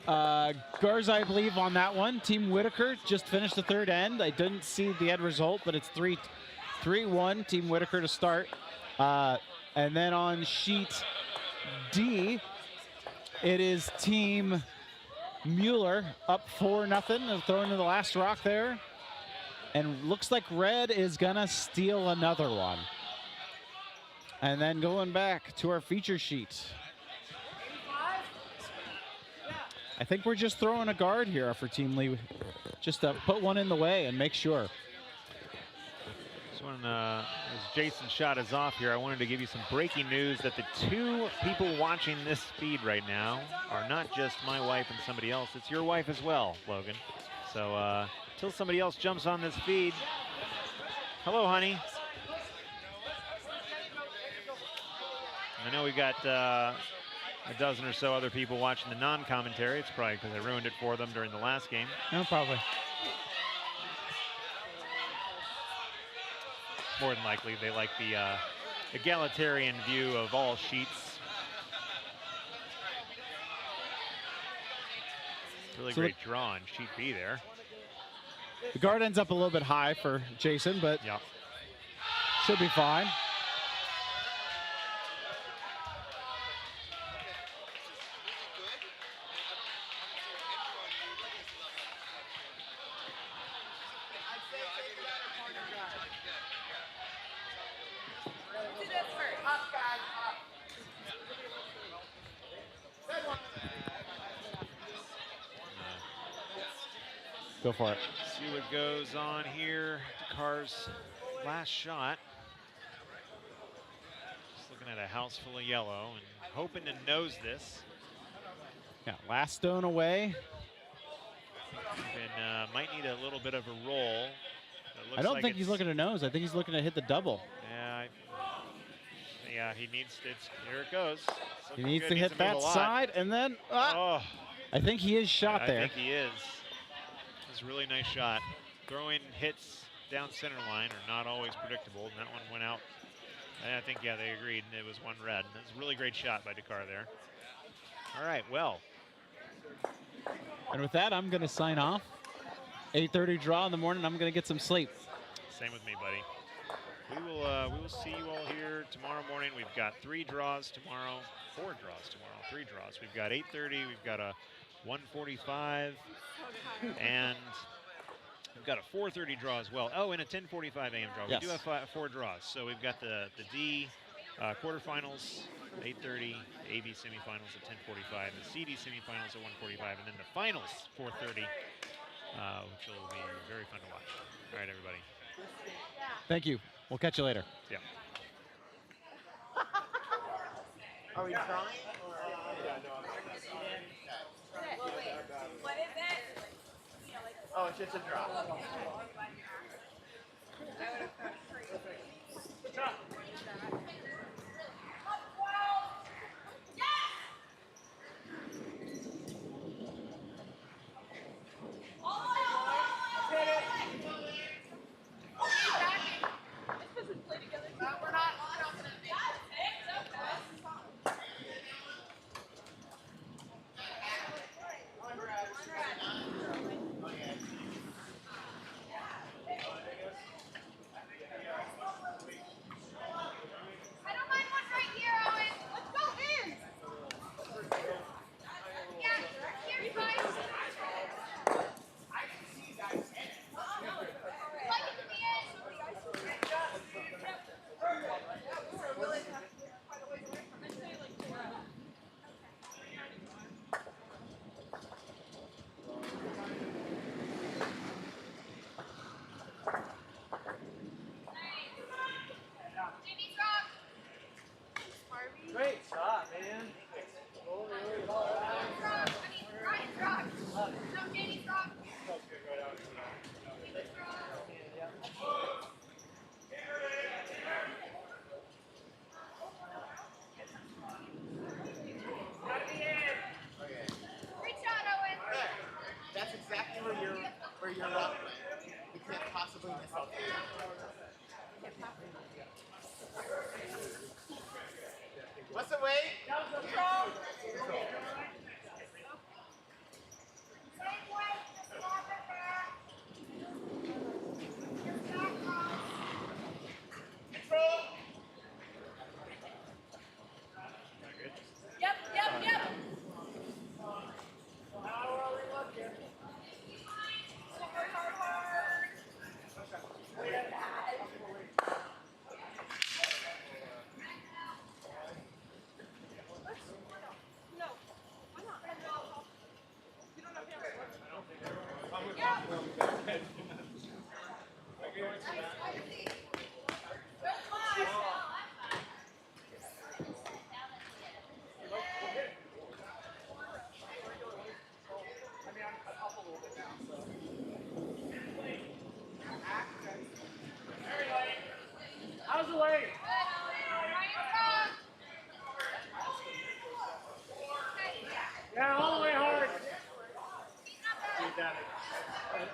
Garza, I believe, on that one. Team Whitaker just finished the 3rd end. I didn't see the end result, but it's 3-1, Team Whitaker to start. And then on sheet D, it is Team Mueller up 4-0, throwing to the last rock there. And looks like red is gonna steal another one. And then going back to our feature sheet. I think we're just throwing a guard here for Team Lee. Just to put one in the way and make sure. This one, as Jason shot us off here, I wanted to give you some breaking news that the two people watching this feed right now are not just my wife and somebody else, it's your wife as well, Logan. So until somebody else jumps on this feed. Hello, honey. I know we got a dozen or so other people watching the non-commentary. It's probably because I ruined it for them during the last game. No, probably. More than likely, they like the egalitarian view of all sheets. Really So great draw on sheet B there. The guard ends up a little bit high for Jason, but Yeah. should be fine. Do this first. Up, guys, up. Good one. Go for it. See what goes on here. Dakar's last shot. Just looking at a house full of yellow and hoping to nose this. Yeah, last stone away. And might need a little bit of a roll. I don't think he's looking to nose. I think he's looking to hit the double. Yeah, yeah, he needs to. Here it goes. It's He looking needs good. to hit move that a lot. side, and then Oh, I think he is shot I there. think he is. It's a really nice shot. Throwing hits down center line are not always predictable, and that one went out. And I think, yeah, they agreed, and it was one red. That's a really great shot by Dakar there. All right, well. And with that, I'm going to sign off. 8:30 draw in the morning. I'm going to get some sleep. Same with me, buddy. We will see you all here tomorrow morning. We've got 3 draws tomorrow, 4 draws tomorrow, 3 draws. We've got 8:30, we've got a 1:45, and we've got a 4:30 draw as well. Oh, and a 10:45 a.m. draw. Yes. We do have 4 draws. So we've got the D quarterfinals at 8:30, the AB semifinals at 10:45, the CD semifinals at 1:45, and then the finals 4:30, which will be very fun to watch. All right, everybody. Thank you. We'll catch you later. Yeah. Are we trying? What is it? Oh, it's just a drop. I would have thought crazy.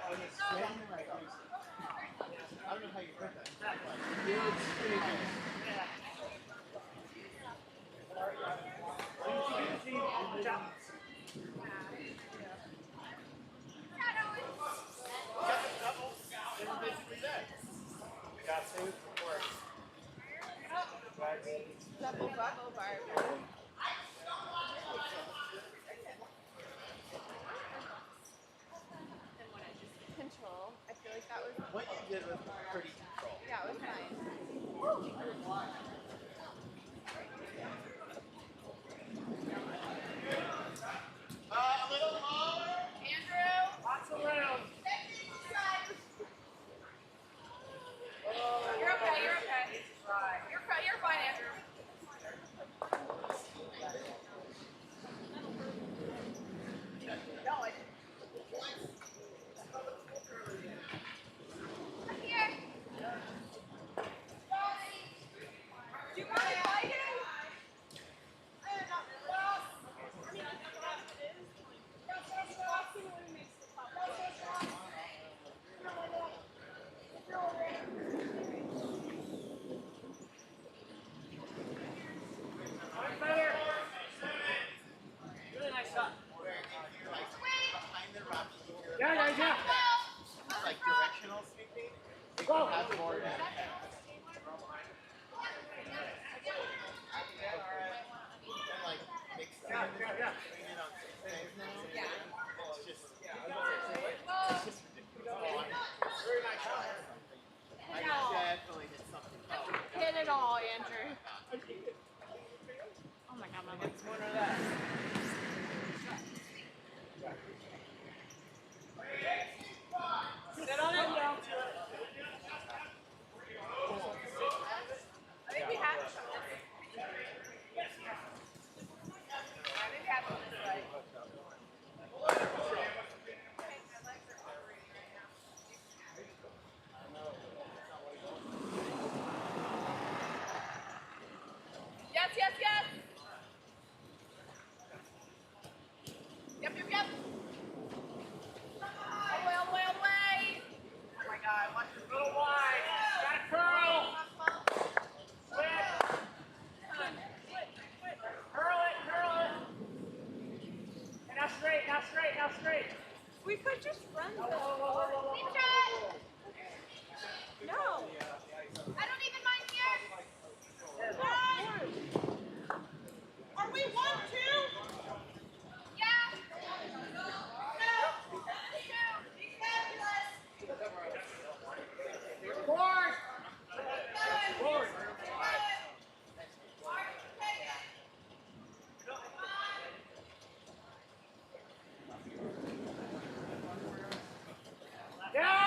I don't know how you put that. Double bubble Barbie. Control. I feel like that was. What you did was pretty controlled. Yeah, it was fine. A little taller. Andrew. Lots of room. You're okay. You're okay. You're fine, Andrew. No, I didn't. Here. Do you want to fight it? Better. Really nice shot. Behind the rock, Yeah. it's like directional sweeping. It Go. can have more than and like mixed in Yeah. doing it on 6 days now. Yeah. It's just ridiculous. Very nice shot. I definitely hit something. Hit it all, Andrew. Oh my God, Mama. It's one of that. Sit on it. Down to it. I think we have to show this. I think we have to this way. Okay, my legs are operating right now. Yes. Yep. All the way. Oh my God, watch this. A little wide. Got a curl. Curl it. And now straight. We could just run the. Whoa. No. I don't even mind here. Are we 1-2? Yeah. No. 2. Forward. Yeah.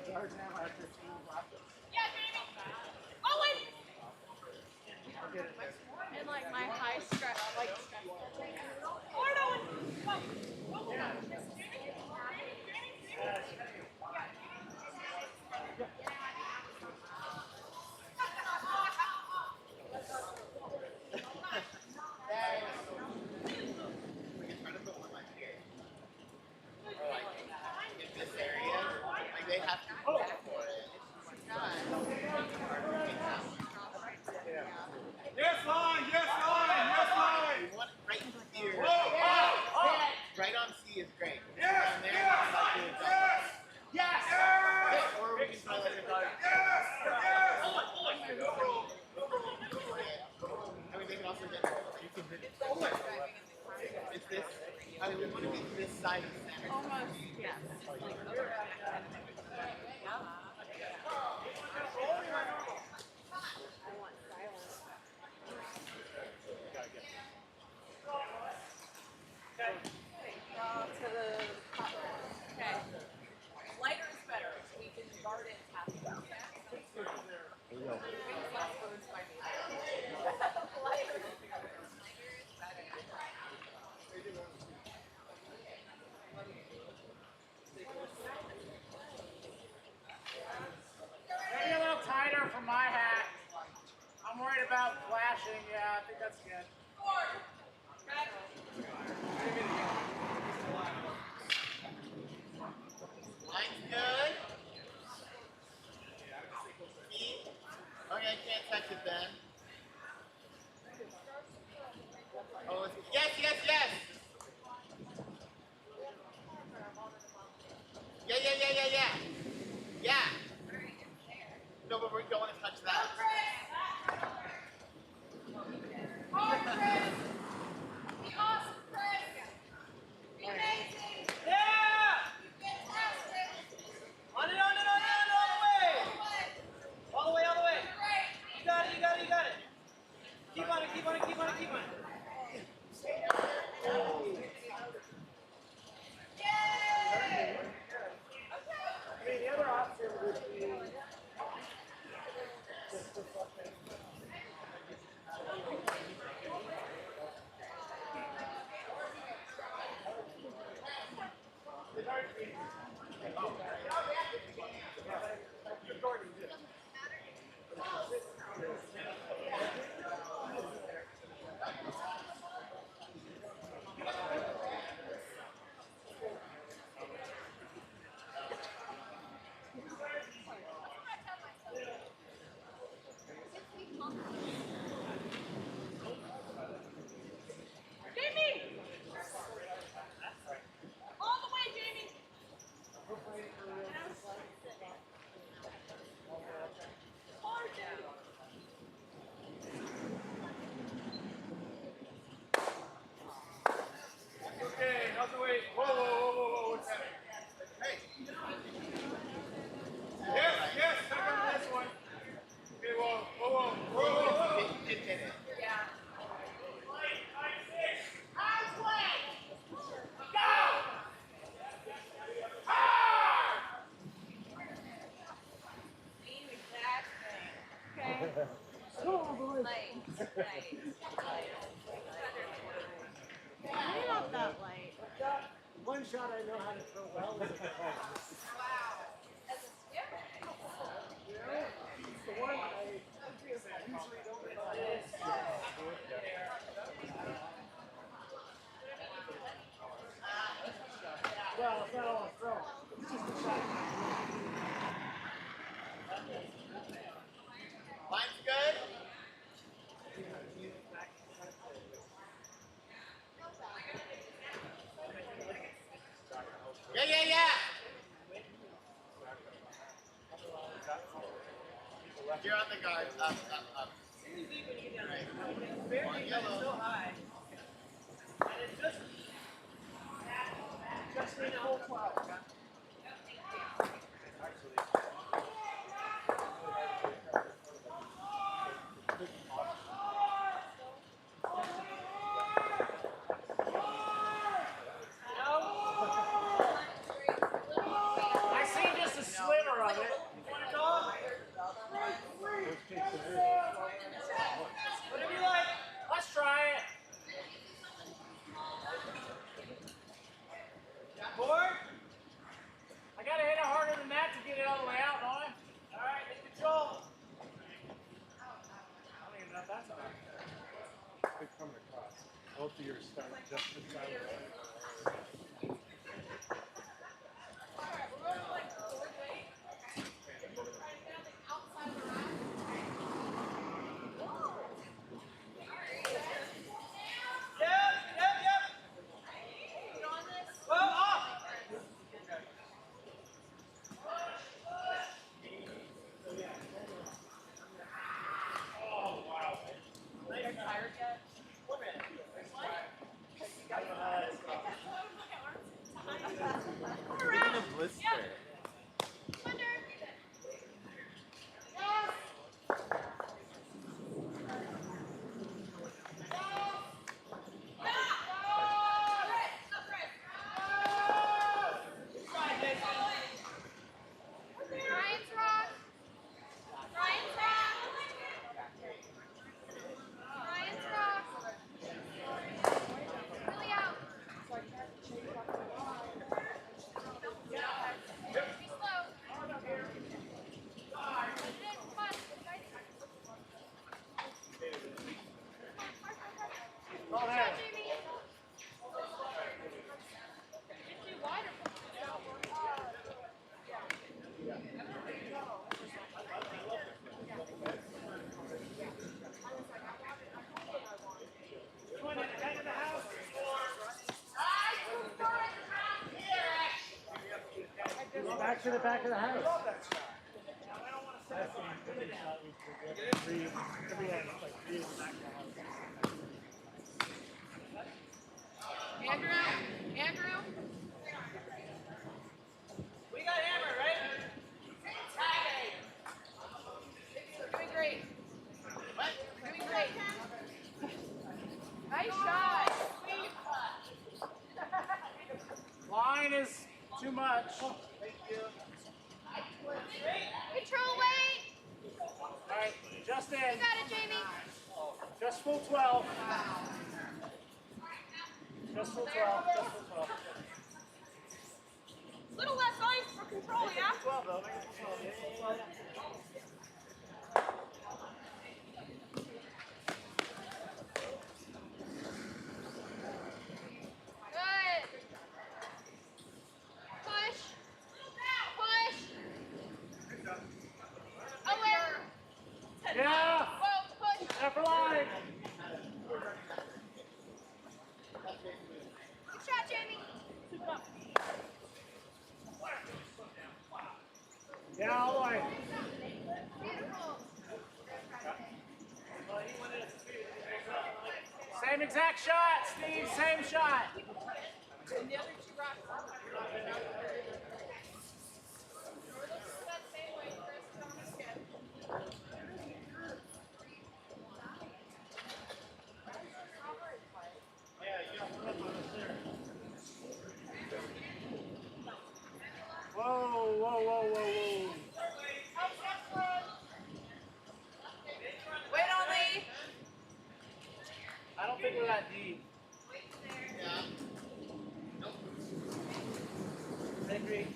yards now after 2 blocks. Yeah, Jamie. Oh, wait. I'll get it there. And like my high stress, like stress. Or no, come. In this area, like they have to go for it. Yes, line, yes, line, yes, line. We want it right here. Whoa, Right on C is great. Yes, Down there, yes, it's not good. yes, Yes! yes, Or we can try like a guard. yes, yes. I mean, they can also get, you can hit it. It's this, I mean, we want to get this side of the center. Almost, yes. Okay. Lighter is better. We can guard it half the time. Less words by me. Lighter is better. Maybe a little tighter for my hat. I'm worried about flashing. Yeah, I think that's good. Line's good. Feet. Okay, I can't touch it then. Oh, yes, yes, yes. Yeah. Yeah. No, but we don't want to touch that. Hard, Chris! Be awesome, Chris! Be amazing! Yeah! Be fantastic! On it, all the way! All the way, all the way! Great! You got it, you got it, you got it! Keep on it, keep on it, keep on it, keep on it! Yay! I mean, the other option would be just to fucking... Jamie! All the way, Jamie! Hard, dude. Okay, how's the weight? Whoa, what's that? Hey. Yes, second on this one. Okay, whoa. It hit it. Yeah. Same exact thing. Okay. Light. Maybe not that light. One shot I know how to throw well is a Wow. As a skip? the one I usually don't well, it's not all a throw. It's just a shot. Line's good. Yeah. You're on the guard. Up. Right. On yellow. High. And it's just in the whole 12. I see just a sliver of it. Both of yours start just in time. Even a blister. Ryan's rock. Ryan's rock. Ryan's rock. Really out. Be slow. Come on. Oh, Shot, there. Jamie. You're too wide or Back to the back of the house. Every end, like 3 in the back of the house. Andrew? Andrew? We got hammer, right? Doing great. What? Doing great. Nice shot. Line is too much. Thank you. control weight. All right, just in. You got it, Jamie. Just full 12. Just full 12. Just full 12. Little less ice for control, yeah? 12 though. Make it full 12. Yeah. Good. Push. Push. Away. Yeah. Whoa, push. Upper line. Good shot, Jamie. Yeah, all the way. Beautiful. Same exact shot, Steve. Same shot. And the other two rocks. That same way, Chris. Thomas again. Whoa, whoa, whoa, whoa, whoa. Wait on Lee. I don't think we're that deep. I agree.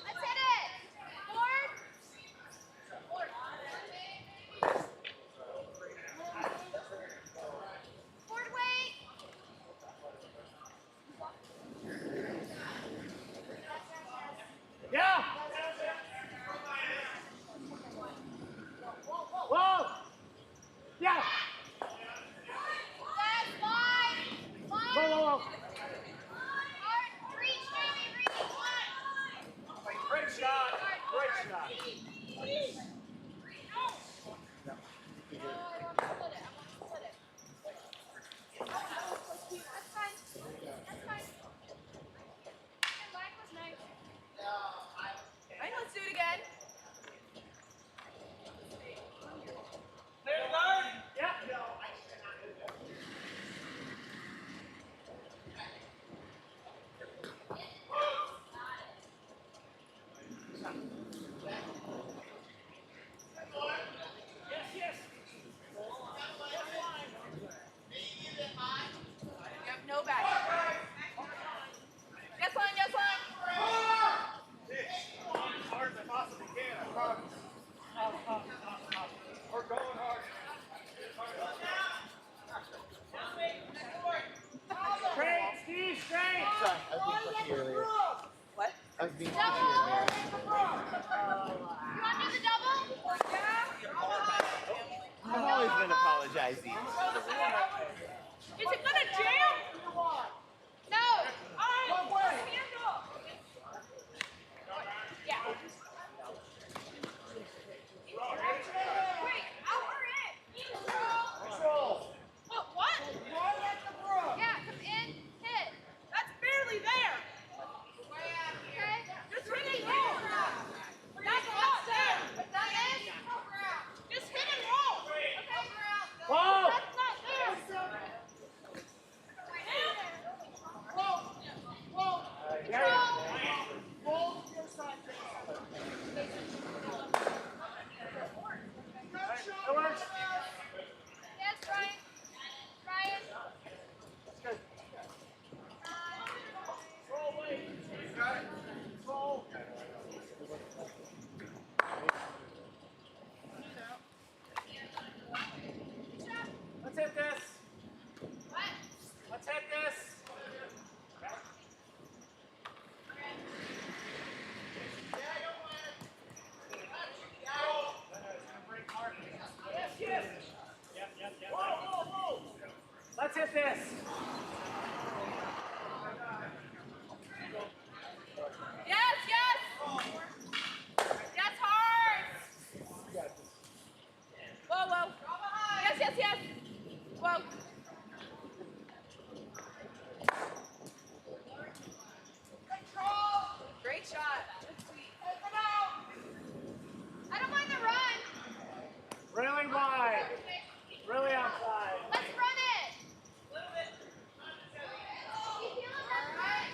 Let's hit it. Forward. Forward weight. Yeah. Whoa. Yeah. That's line. Line. Whoa, whoa, whoa. Hard. Reach, Jamie. Reach. Great shot. Great shot. Oh, I want to split it. That's fine. That's fine. Your line was nice. Right, let's do it again. Yeah. You have no back. I was being Double. pushy earlier. You want to do the double? I've always been apologizing. Is it gonna jam? No. Yeah. Wait, out or in? What? Yeah, come in, hit. That's barely there. Okay. Just hit and roll. That's not there. That is. Just hit and roll. Whoa! That's not there. That works. Yes, Brian. Brian. Let's hit this. What? Let's hit this. Let's hit this. Yes, yes. Yes, hard. Whoa, whoa. Yes, yes, yes. Whoa. Great shot. I don't mind the run. Really wide. Really outside. Let's run it. You feeling that run?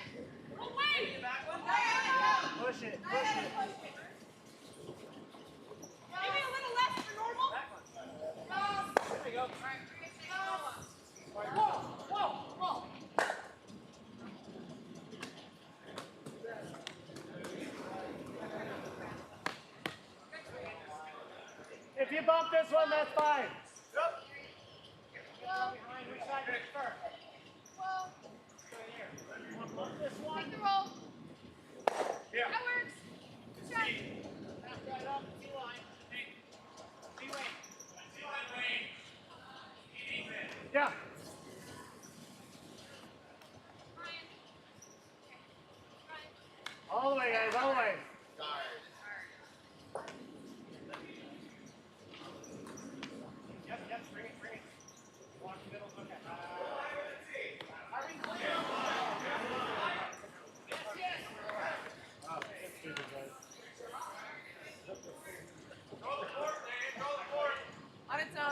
Oh, wait. Push it. Push it. Maybe a little less than normal. There we go. If you bump this one, that's fine. Whoa. Which side is first? Whoa. You want to bump this one? Take the roll. Here. That works. Good shot. Back right up. T-line. T-wing. Yeah. Brian. Brian. All the way, guys. All the way. Yep, yep. Bring it, bring it. Walk the middle. Okay. Oh, that's stupid, guys. On its own. I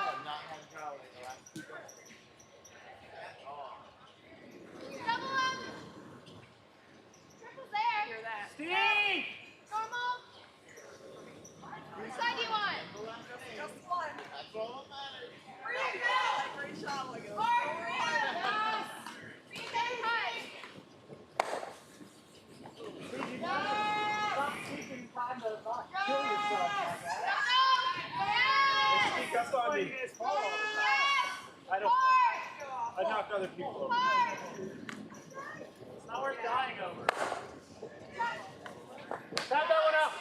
have not had trouble in the last 2 games. Double up. Triple's there. Hear that. Steve! Normal. Which side do you want? Just one. That's all that matters. Great shot, Lego. Be very high. Stop seeking time to not kill yourself like that. Yes. Sneak up on me. I don't. I knocked other people over. It's not worth dying over. Tap that one up.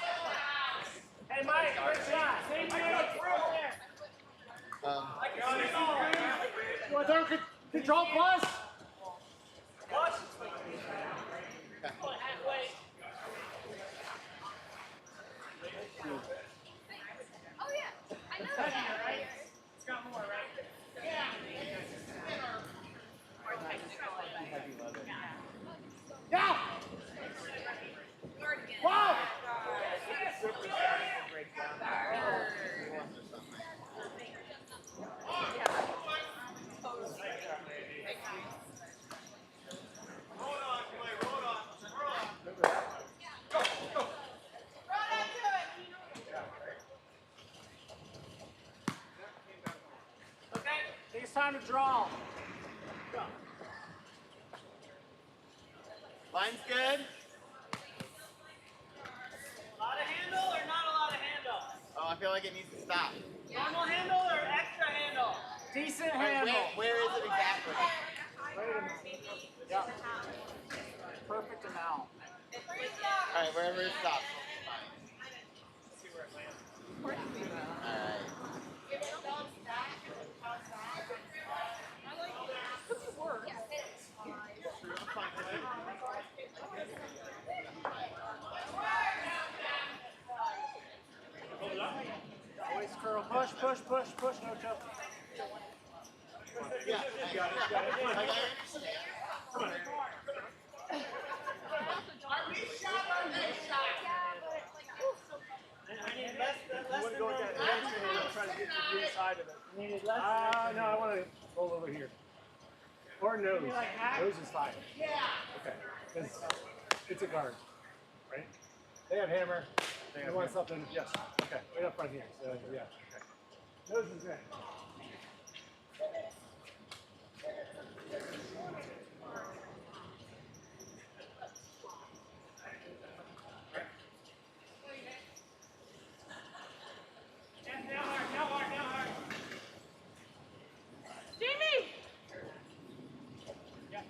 Hey, Mike, good shot. Same thing. You want third control plus? Plus? Oh yeah. I know It's that. heavier, right? It's got more, right? Yeah! Whoa! Okay, it's time to draw. Go. Line's good. I feel like it needs to stop. Normal handle or extra handle? Decent Wait, handle. where is it exactly? Yeah. Perfect amount. Alright, wherever it stops. Alright. Always curl. Push, push, push, push. No choke. Yeah, I got it. I understand. Come on. I need less You than want to go with that normal. hamstring and try to get to the inside of it. Needed less No, I want to roll over here. Or nose. Maybe like half? Nose is fine. Okay. Because it's a guard, right? They have hammer. You want something? Yes. Okay. Right up front here. So, yeah. Okay. Nose is good. Now hard. Jamie! Yeah,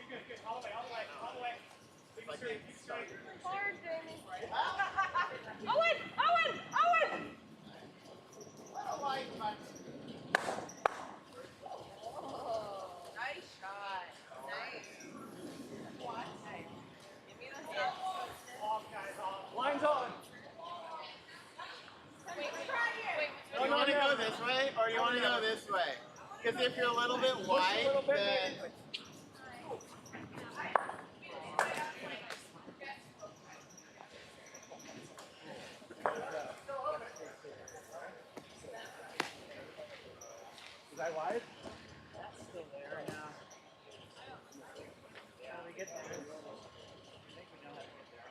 good. All the way. Keep straight. Hard, Jamie. Owen! Oh, nice shot. Nice. Hey, give me the hit. Off, guys, off. Line's on. Wait. Do you want to go this way or do you want to go this way? Because if you're a little bit wide, then... Is that wide? That's still there now. How do we get there? I think we know how to get there.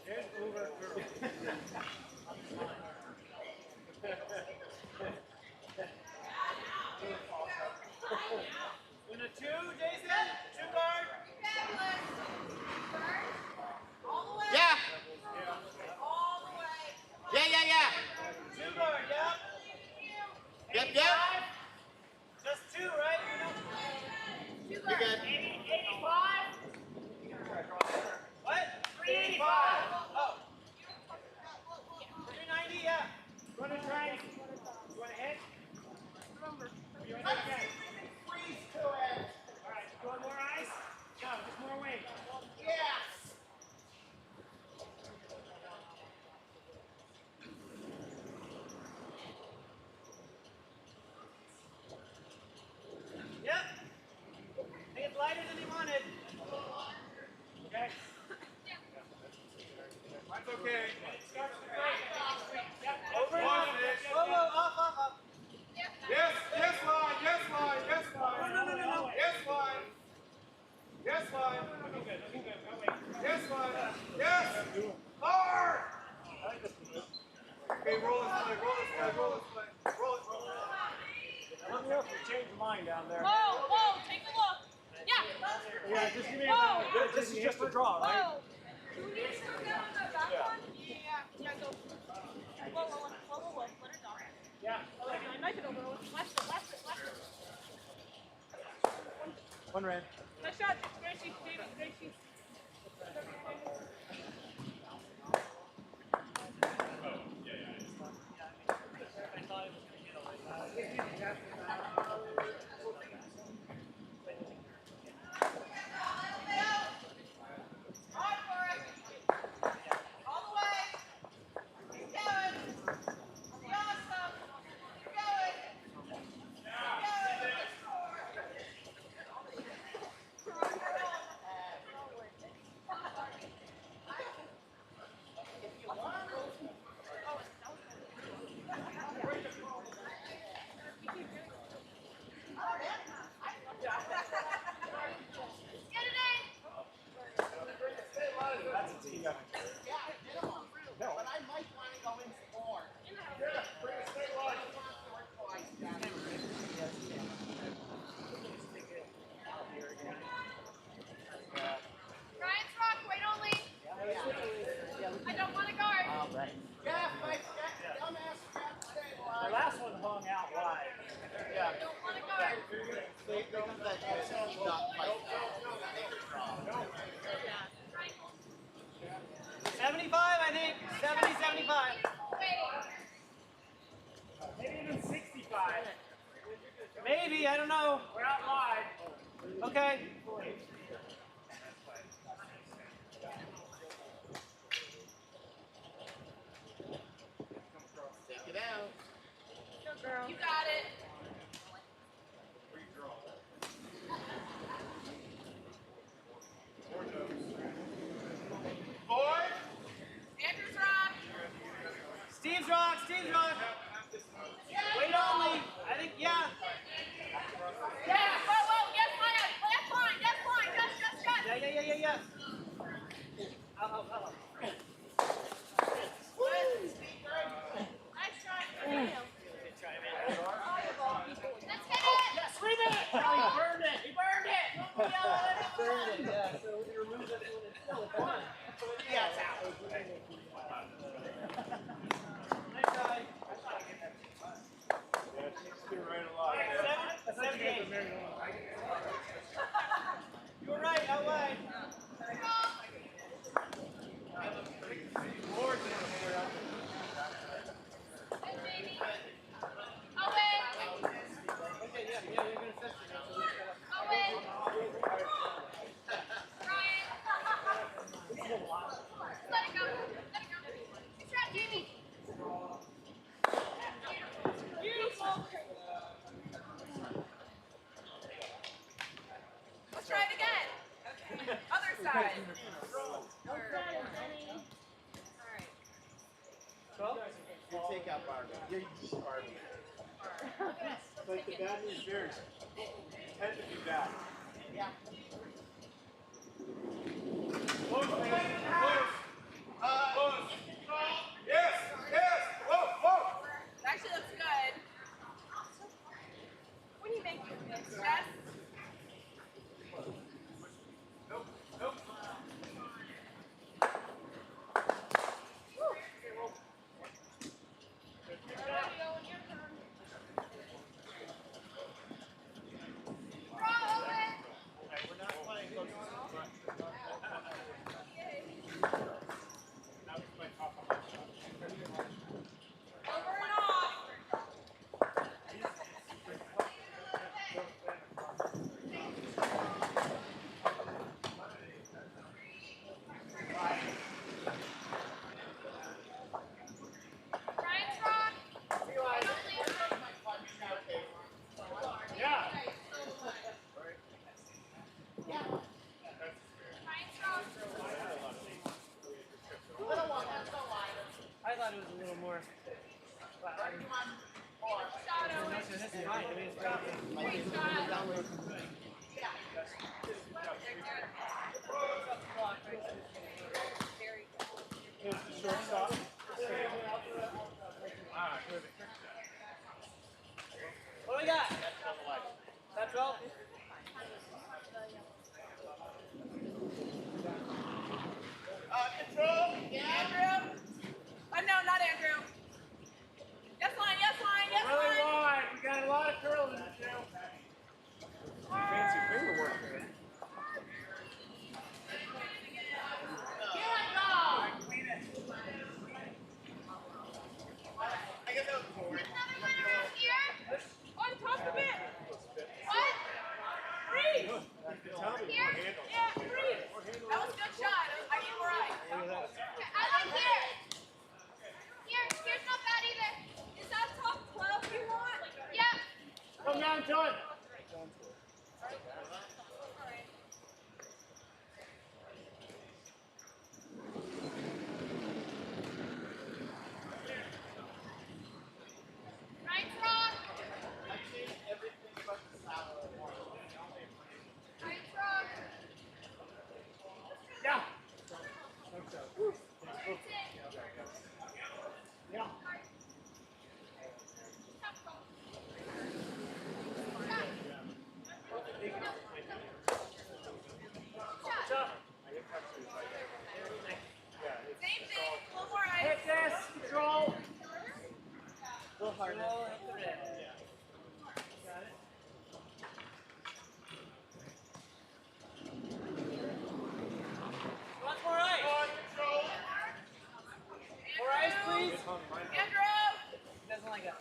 Here's over. In a two, Jason? Two guard? Yeah! Yeah. Two guard, yep. Yep. Just two, right? You're good. 85? What? 385. Oh. 390, yeah. You want to try? You want to hit? You want to hit again? All right, you want more ice? No, just more weight. Yep. I think it's lighter than he wanted. Okay. That's okay. Starts to break. Yep. Over and One, up. Nick. Up. Yes, line. No. Yes, line. Looking good. No, wait. Yes, line. Yes. Hard. Okay, roll this way. Roll it. Let me know if you change your mind down there. Whoa, take a look. Yeah. Yeah, just give me Whoa. This is just a draw, right? Whoa. Do we need to go down the back one? Yeah, go. Whoa. Let her go. Yeah. I might get over. Left it. One red. Nice shot. Gracie, David, Gracie. Maybe, I don't know. We're out wide. Okay. Take it out. Go, girl. You got it. Andrew's rock. Steve's rock, Steve's rock. Wait only. I think, yeah. Yes. Whoa, whoa. Yes, line. Left line. Yes, line. Yes, yes, yes. Yeah. Out. Nice try. Damn. Let's hit it. Yes, leave it. Oh, he burned it. Burned it, yeah. So we removed it when it's still a one. Yeah, it's out. Nice try. Seven games. You were right, out wide. Good, baby. Owen. Okay, yeah, you're gonna fix it. Owen. Ryan. Let it go. Good shot, Jamie. Beautiful. Let's try it again. Other side. All right. Your takeout Barbie. Your yeet Barbie. Like the bad news bears tend to be bad. Yes! Whoa! It actually looks good. What do you make of this? Yes? We're not playing close to the front. Over and off. Ryan's rock. Yeah! Ryan's rock. I thought it was a little more. But Shot over. this is fine. I mean, it's dropping. Great shot. Very good. Here's the shortstop. What do we got? Top 12? Control. Andrew? No, not Andrew. Yes, line. Yes, line. Yes, Really line. wide. We got a lot of curling to do. Fancy finger work there. Here I go. I guess that was boring. Another one around here. On top of it. What? Three. Here? Yeah, three. That was a good shot. I need more ice. Okay, I like here. Here's not bad either. Is that top 12 you want? Yeah. Come down to it. Ryan's rock. I've changed everything but the salad. Ryan's rock. Yeah. That's it. Yeah. Shot. Same thing. A little more Hit ice. this. Control. A little harder. Control. Hit the red. Got it. Lots more ice. More ice, please. Andrew. He doesn't like it.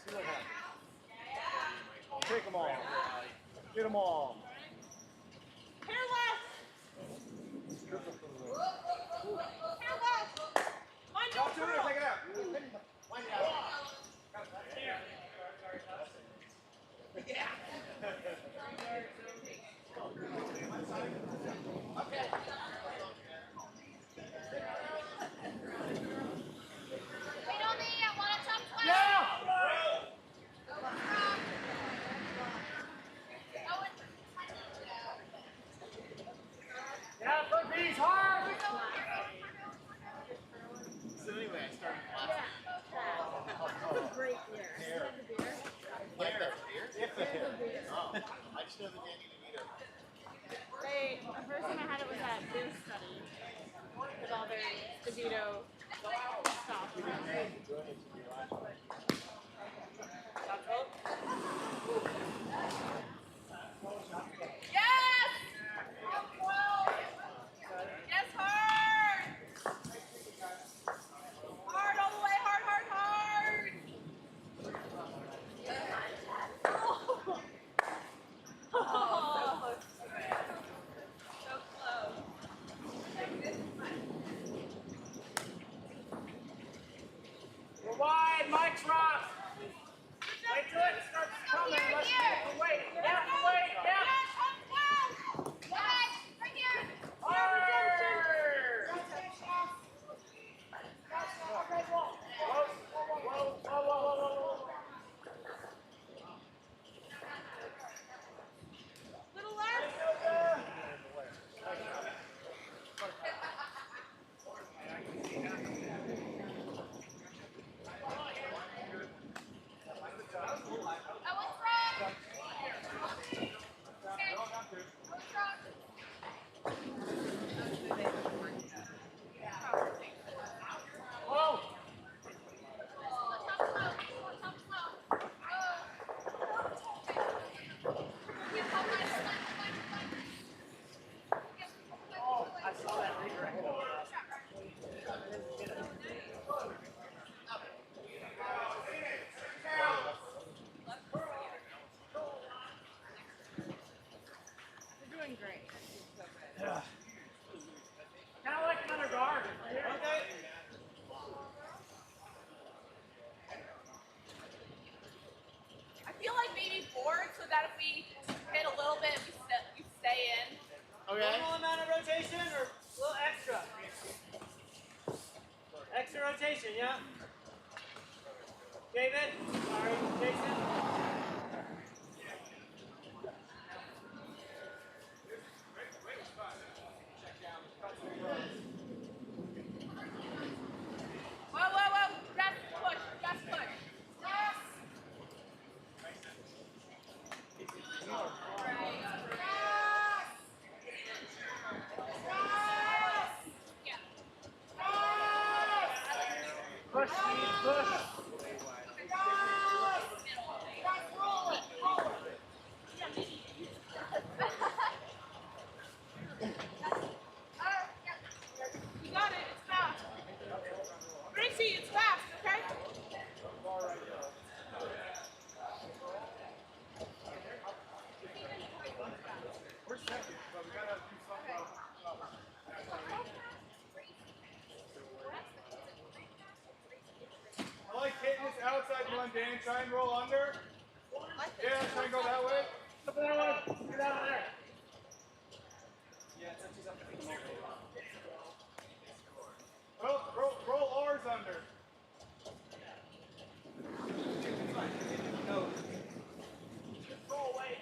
See what happens. Take them all. Get them all. Hair left. Hair left. Mind Talk your to it or curl. take it out. Wind it out. Wait on me, I want to top 12. Yeah, put these hard. So anyway, I started last Great beer. Hair. Like that's beer? If the hair. Oh, I just know the Danny DeVito. The first time I had it was at Beer Study with all their DeVito stuff. Yes! Yes, hard! Hard all the way, hard, hard, hard! Oh. So close. We're wide, mic drop. Wait till it starts coming. Let's get the weight. Get the weight. Yep. Right here. Hard. Whoa, whoa, whoa, whoa. Little left. That one's wrong. Okay. What's wrong? Whoa. Top slow. Top slow. Yeah, top line, top line, top line. Oh, I saw that redirect. You're doing great. Kind of like another guard. Okay. I feel like maybe board so that if we hit a little bit, we stay in. Okay. Normal amount of rotation or a little extra? Extra rotation, yeah? David? Sorry, Jason? Whoa, whoa, whoa. Just push. Just push. Yes. Push, Steve, push. You got it. It's fast. Gracie, it's fast, okay? We're second, but we gotta do something. I like hitting this outside one, Dan. Try and roll under. Yeah, try and go that way. Get out of there. Roll R's under. Roll away.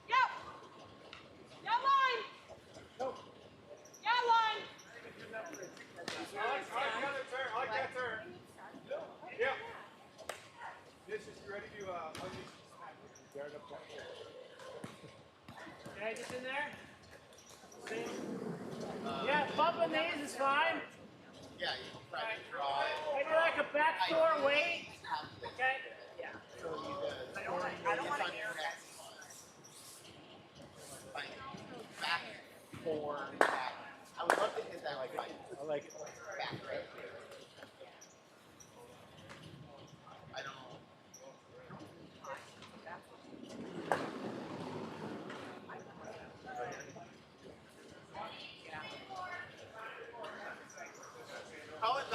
Yep. Yeah, line. Yeah, line. I like that turn. I like that turn. Yeah. This is you ready to unleash the smack. Guard up that chair. Okay, just in there. Yeah, bumping these is fine. Yeah, you can try to draw it. Maybe like a backdoor weight. Okay. Yeah. So you I don't want to hear that. like back four back. I would love to hit that like I like it. back right.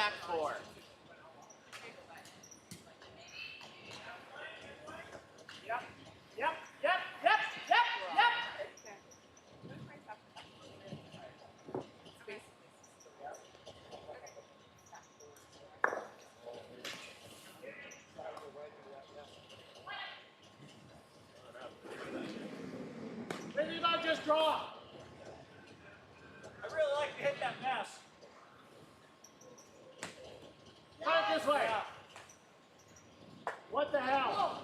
back 4. Yep, yep, yep, yep, yep, yep. Think about just draw. I really like to hit that mess. Cut it this way. What the hell?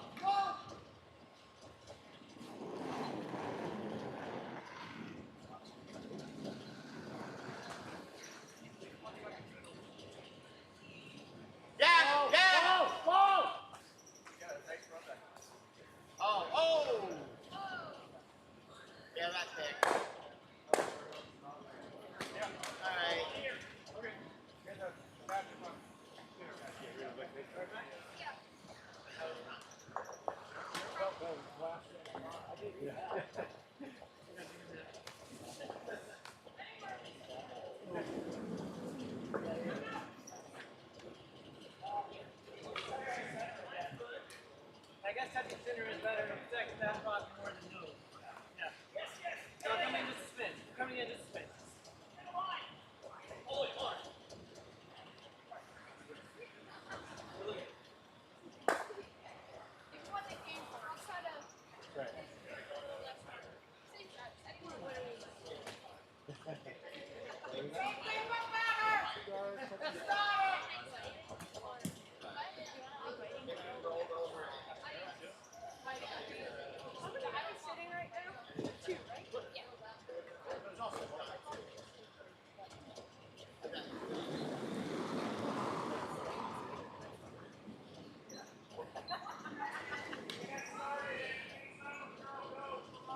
Yeah, yeah. Whoa, whoa. Oh, oh. Yeah, that's big. All right. I guess touching center is better to protect that spot more than nose. Yeah. So coming in just a spin. Coming in just a spin. If you want the game from outside of Right. same shot, anyone literally. I was sitting right now. 2, right? Yeah.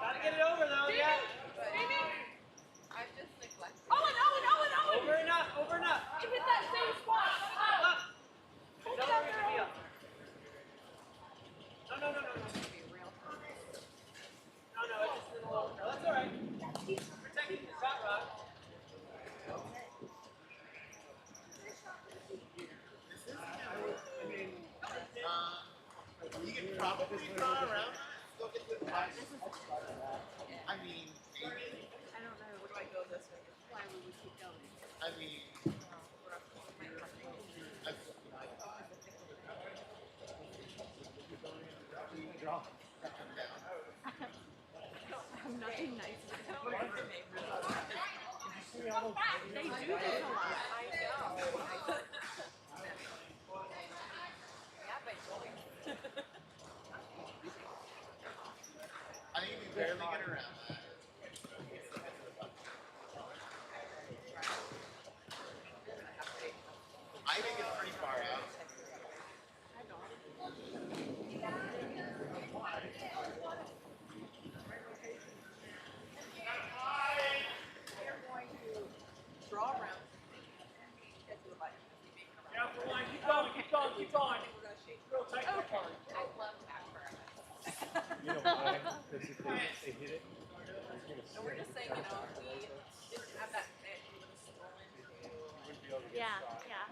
Gotta get it over though, yeah. I'm just neglecting. Owen! Over enough, over enough. You hit that same spot. Up. Don't worry, it's gonna be up. No, no, no, no, no. No, no, it's just in a little. No, that's all right. Protecting the shot rock. You can probably draw around. Go get the pass. I mean, maybe. I don't know. Where do I go this way? Why would we keep going? I mean, I'm nothing nice. They do this a lot. I know. I think you can barely get around that. I think it's pretty far out. Draw around. Yeah, for line. Keep going, keep going, keep going. Real tight that part. I love that for us. You know why? Because if they hit it, it's gonna And we're just saying, you know, we didn't have that fit. We would have stolen to. Yeah, yeah.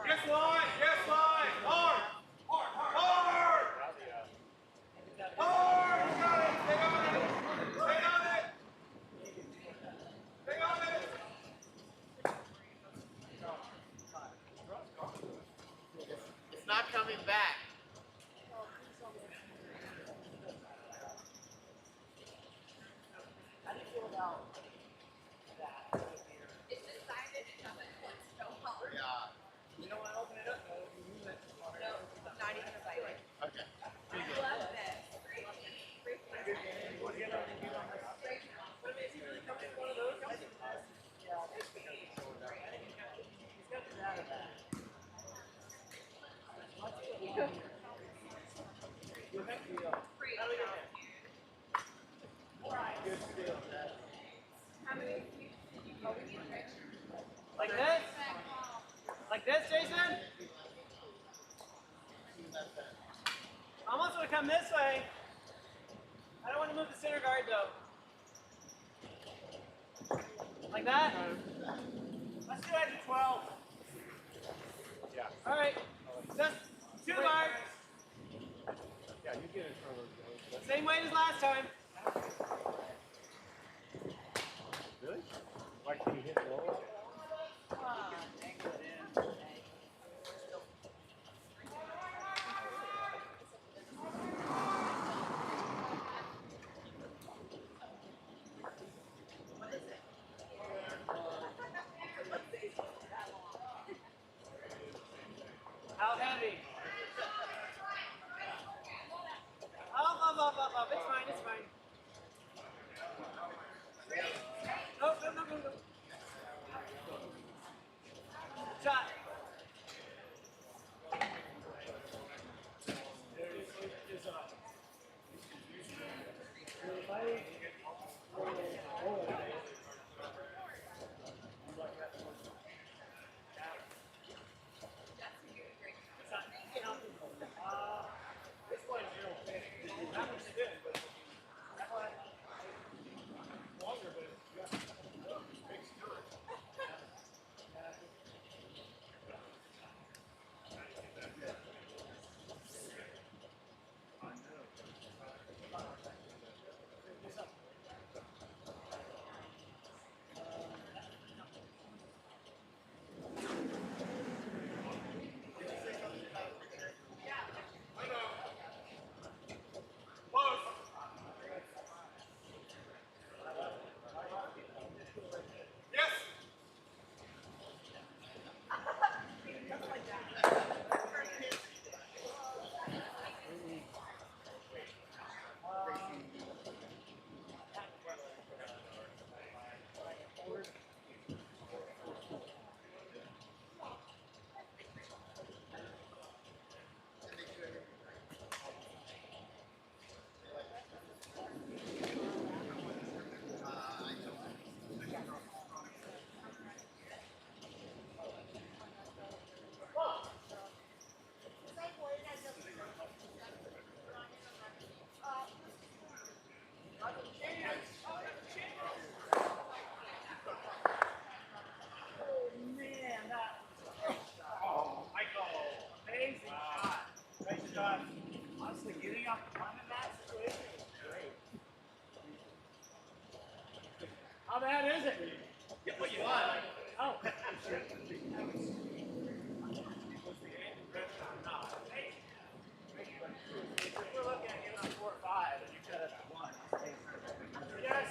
Yes, line, hard. Hard. Hard. You got it. Stay on it. Stay on it. Stay on it. It's not coming back. It's decided it doesn't look so hard. Yeah. You don't want to open it up, though. You move it. No, not even a bite. Okay. I love this. Great plan. Like this? Like this, Jason? I almost want to come this way. I don't want to move the center guard, though. Like that? Let's do it to 12. Yeah. All right. Just 2 guards. Yeah, you get in front of those guys. Same weight as last time. Really? Why can't you hit low? How heavy? Up. It's fine, it's fine. No. Shot. Honestly, getting off the front of that situation is great. How bad is it? Get what you want. Oh. If we're looking at getting on 4 or 5, and you cut it at 1. Yes.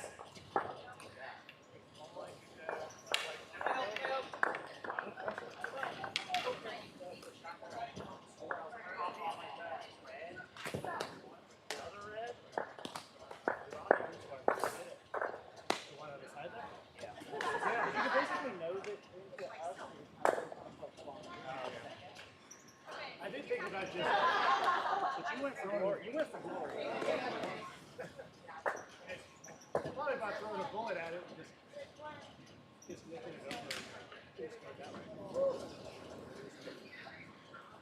I did think about just, but you went for glory. I thought about throwing a bullet at it and just looking it over. Just go that way.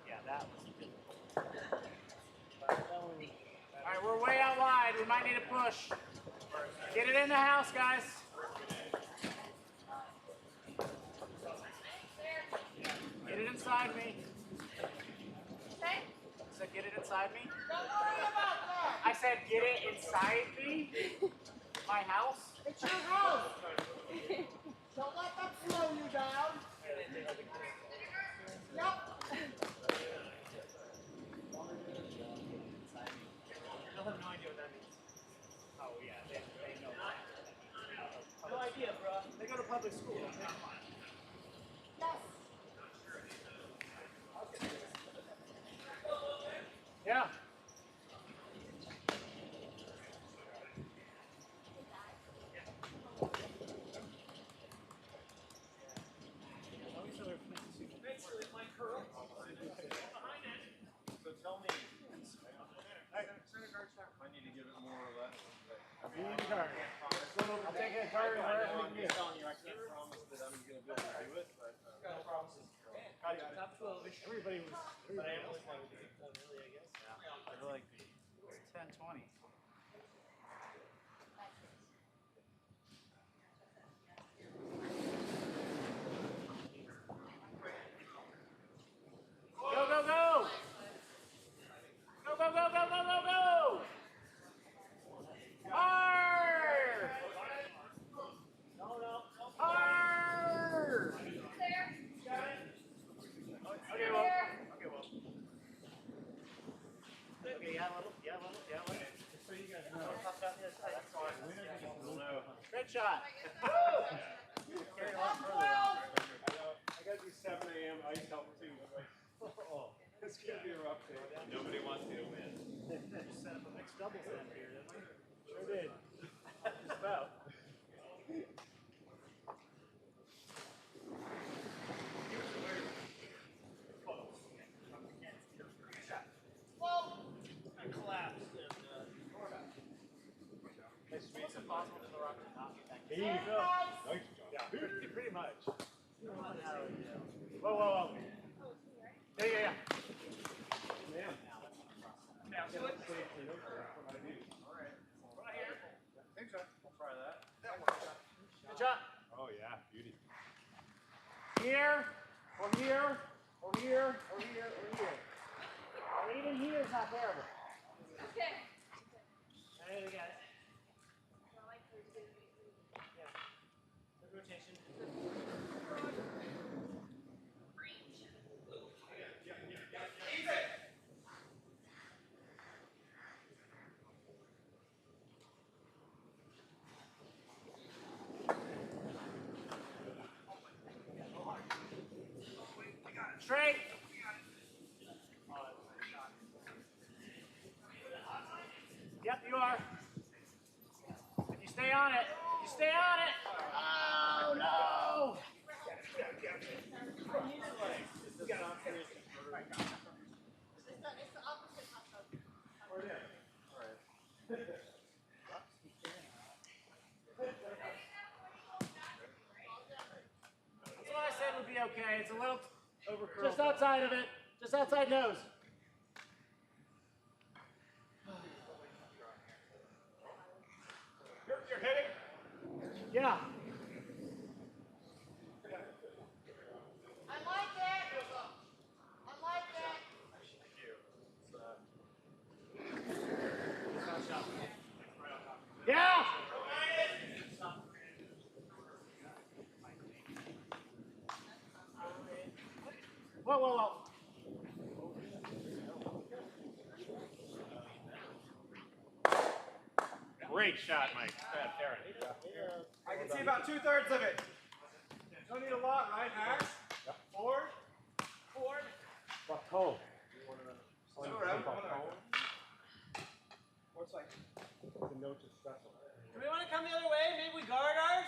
Yeah, that was good. All right, we're way out wide. We might need a push. Get it in the house, guys. Get it inside me. I said, get it inside me. Don't worry about that. I said, get it inside me. My house. It's your house. Don't let that slow you down. Yep. They'll have no idea what that means. Oh, yeah, they know. No idea, bro. They go to public school. Yes. Yeah. So tell me, I need to give it more or less. You need a guard. I'll take a guard wherever I'm you just get. telling you, I can't promise that I'm going to be able to do it, but Everybody was. They're like 10, 20. Good shot. Carry a lot further. I got to do 7 a.m. ice help too. I'm like, oh, it's going to be a rough day. Nobody wants me to win. Just set up a mixed doubles end here, didn't we? Sure did. Just about. Here you go. Nice job. Yeah, pretty much. Whoa, whoa, whoa. Yeah, yeah, yeah. Man. Yeah, I'm good. Thanks, I'll try that. Good shot. Oh, yeah, beauty. Here, or here, or here, or here, or here. And even here is not terrible. Okay. Hey, we got it. Yeah. Good rotation. Straight. Yep, you are. If you stay on it, you stay on it. Oh, no. That's what I said would be okay. It's a little just outside of it. Just outside nose. You're hitting? Yeah. I like that. I like that. Yeah. Whoa, whoa, whoa. Great shot, Mike. Aaron. I can see about 2/3 of it. Don't need a lot, right, Max? Forward? Forward? Buck home. What's like? The note is special. Do we want to come the other way? Maybe we guard ours?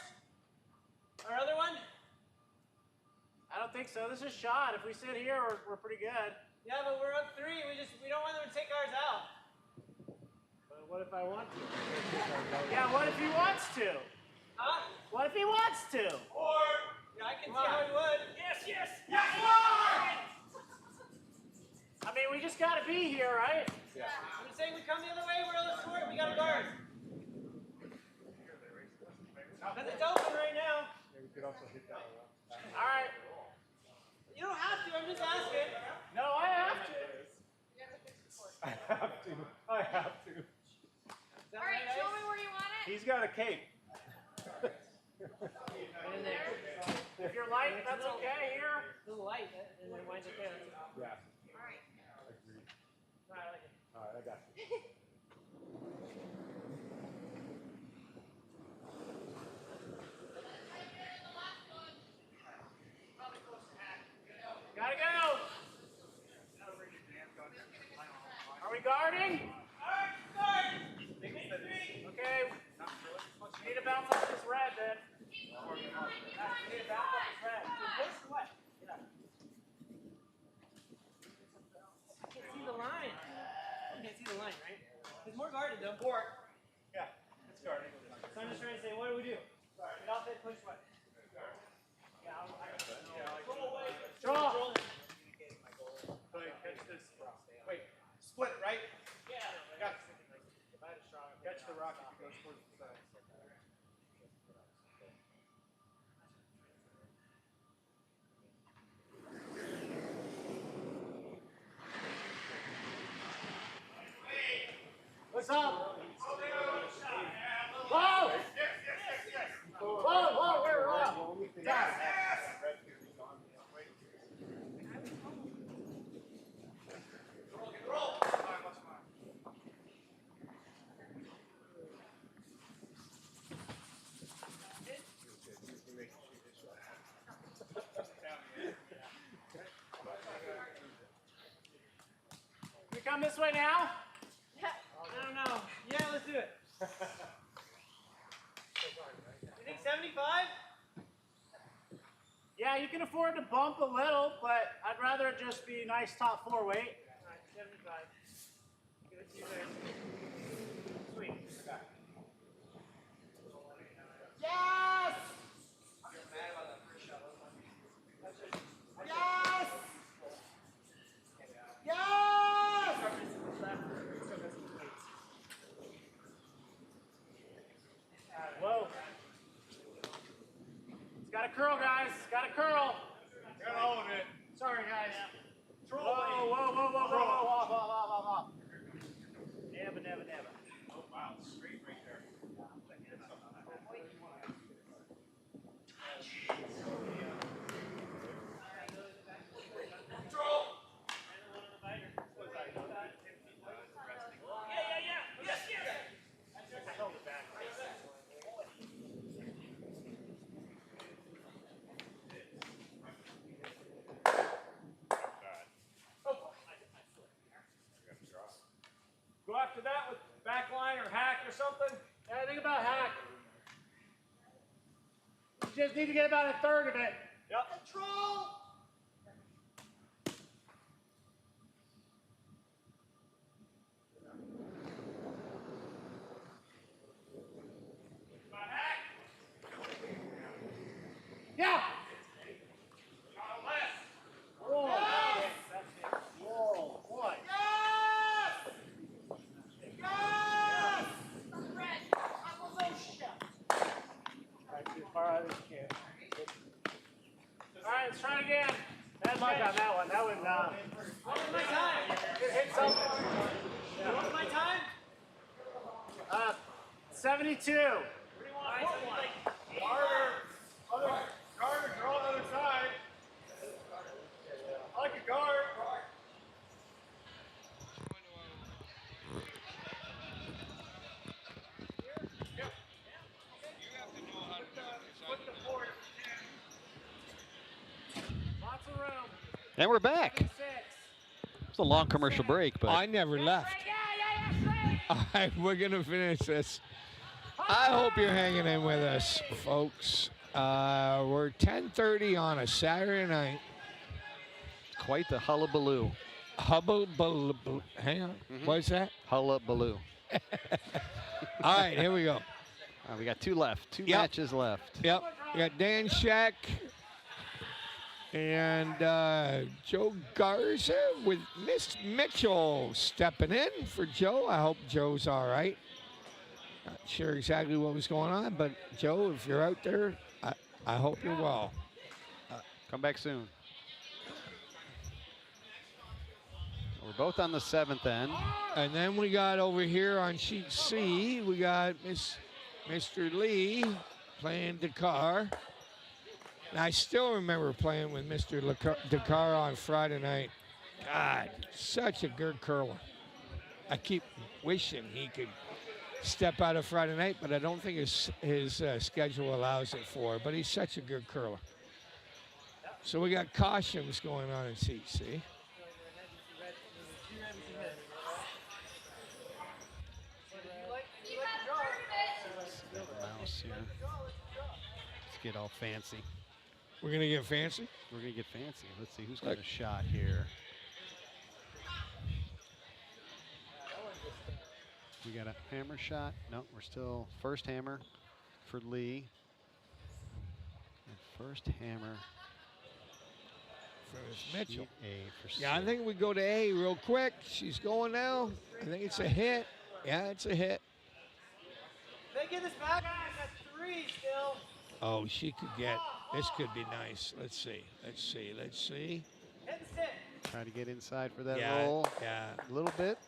Our other one? I don't think so. This is shot. If we sit here, we're pretty good. Yeah, but we're up 3. We don't want them to take ours out. But what if I want to? Yeah, what if he wants to? Huh? What if he wants to? Yeah, I can see how he would. Yes, yes, yes! I mean, we just got to be here, right? Yeah. I'm saying we come the other way. We're on the short. We got a guard. Because it's open right now. Yeah, we could also hit that one. All right. You don't have to. I'm just asking. No, I have to. I have to. I have to. Is that All right, right, show Ice? me where you want it. He's got a cape. Right in there. If you're light, that's okay here. A little light, and then winds up there. Yeah. All right. Agreed. All right, I like it. All right, I got you. Gotta go. Are we guarding? Okay. We need to bounce off this red then. We need to bounce off this red. What? Yeah. I can't see the line. I can't see the line, right? It's more guarded though. Yeah, it's guarding. So I'm just trying to say, what do we do? Get off it, push what? Yeah, Draw. Play, catch this. Wait, split, right? Yeah. Got catch the rocket that goes towards the side. What's up? Whoa! Whoa, whoa, we're up. Yes. come this way now? I don't know. Yeah, let's do it. You think 75? Yeah, you can afford to bump a little, but I'd rather it just be nice top 4 weight. All right, 75. Give it to you there. Sweet. Yes! Yes! Yes! Whoa. It's got a curl, guys. It's got a curl. Get all of it. Sorry, guys. Troll. Whoa, whoa, whoa, whoa, whoa, whoa, off, off, off, off, off. Never, never, never. Oh, wow. Straight right there. Go after that with back line or hack or something. Yeah, think about hack. You just need to get about a third of it. Yep. Control! Yeah! Whoa, that's it. Whoa, boy. Yes! Yes! As far out as you can. All right, let's try it again. Bad luck on that one. That one, What was my time? it hit something. What was my time? 72. What do you want? Guard, draw on the other side. I like a guard. Lots of room. And we're back. 6. It's a long commercial break, but I never left. We're going to finish this. I hope you're hanging in with us, folks. We're 10:30 on a Saturday night. quite the hullabaloo. Hullabaloo. Hang on. What's that? Hullabaloo. All right, here we go. We got 2 left. 2 Yep. matches left. Yep. We got Dan Scheck and Joe Garza with Miss Mitchell stepping in for Joe. I hope Joe's all right. Not sure exactly what was going on, but Joe, if you're out there, I hope you're well. Come back soon. We're both on the 7th end. And then we got over here on sheet C, we got Mr. Lee playing Dakar. And I still remember playing with Mr. Dakar on Friday night. God, such a good curler. I keep wishing he could step out of Friday night, but I don't think his schedule allows it for it. But he's such a good curler. So we got cautions going on in seat C. Mouse here. Let's get all fancy. We're going to get fancy? We're going to get fancy. Let's see who's got a shot here. We got a hammer shot. No, we're still first hammer for Lee. And first hammer For Mitchell. sheet A for Yeah, I Sid. think we go to A real quick. She's going now. I think it's a hit. Yeah, it's a hit. They get this back. That's 3 still. Oh, she could get. This could be nice. Let's see. Let's see. Let's see. Hit the stick. Try to get inside for that Yeah, roll. yeah. A little bit.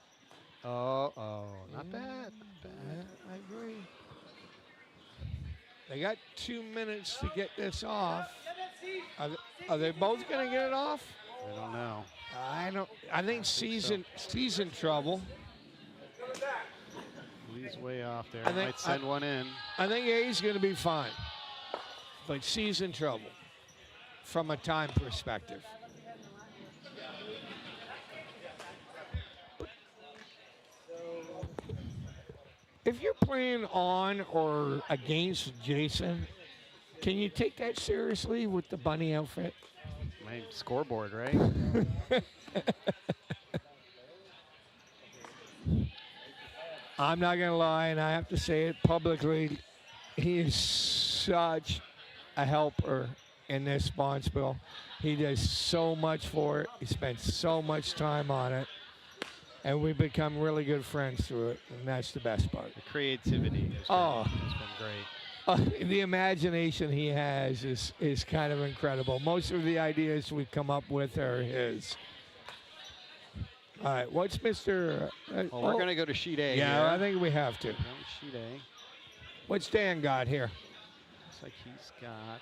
Oh, not bad. Not bad. I agree. They got 2 minutes to get this off. Are they both going to get it off? I don't know. I think season trouble. Lee's way off there. I think- Might send one in. I think A's going to be fine, but season trouble from a time perspective. if you're playing on or against Jason, can you take that seriously with the bunny outfit? My scoreboard, right? I'm not going to lie, and I have to say it publicly. He is such a helper in this Spiel. He does so much for it. He spends so much time on it. And we've become really good friends through it, and that's the best part. The creativity has been great. The imagination he has is kind of incredible. Most of the ideas we come up with are his. All right, what's Mr. Well, we're going to go to sheet A. Yeah, here. I think we have to. Sheet A. What's Dan got here? Looks like he's got.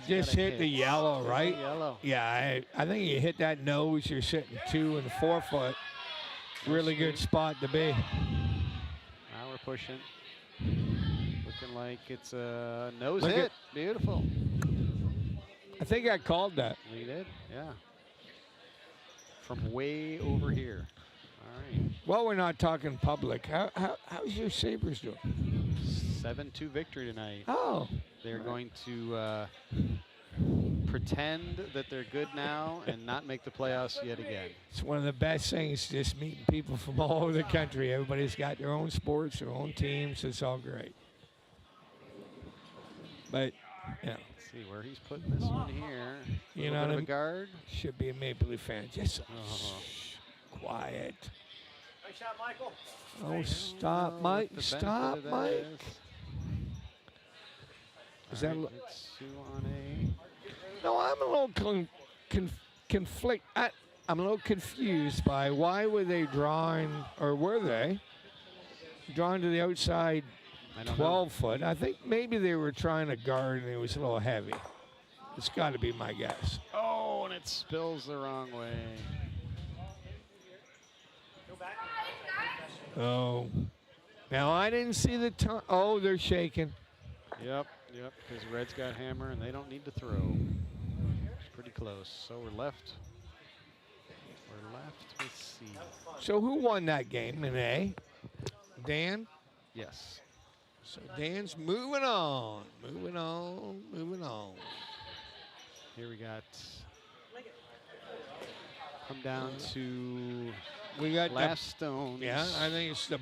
Just gotta hit the yellow, right? Yellow. Yeah, I think you hit that nose. You're sitting 2 and 4 foot. Really good spot to be. Now we're pushing. Looking like it's a nose hit. Beautiful. I think I called that. We did, yeah. From way over here. All right. Well, we're not talking public. How's your Sabres doing? 7-2 victory tonight. Oh. They're going to pretend that they're good now and not make the playoffs yet again. It's one of the best things, just meeting people from all over the country. Everybody's got their own sports, their own teams. It's all great. But, yeah. Let's see where he's putting this one here. You know, a guard. Should be a Maple Leaf fan. Just quiet. Nice shot, Michael. Oh, stop, Mike. Stop, Mike. Is that it's 2 on A. No, I'm a little I'm a little confused by why were they drawing, or were they drawing to the outside 12 foot? I think maybe they were trying to guard and it was a little heavy. It's got to be my guess. Oh, and it spills the wrong way. Oh. Now, I didn't see the time. Oh, they're shaking. Yep, because Red's got hammer and they don't need to throw. It's pretty close. So we're left. We're left with C. So who won that game in A? Dan? Yes. So Dan's moving on. Here we got. Come down to. We got last stones. Yeah, I think it's the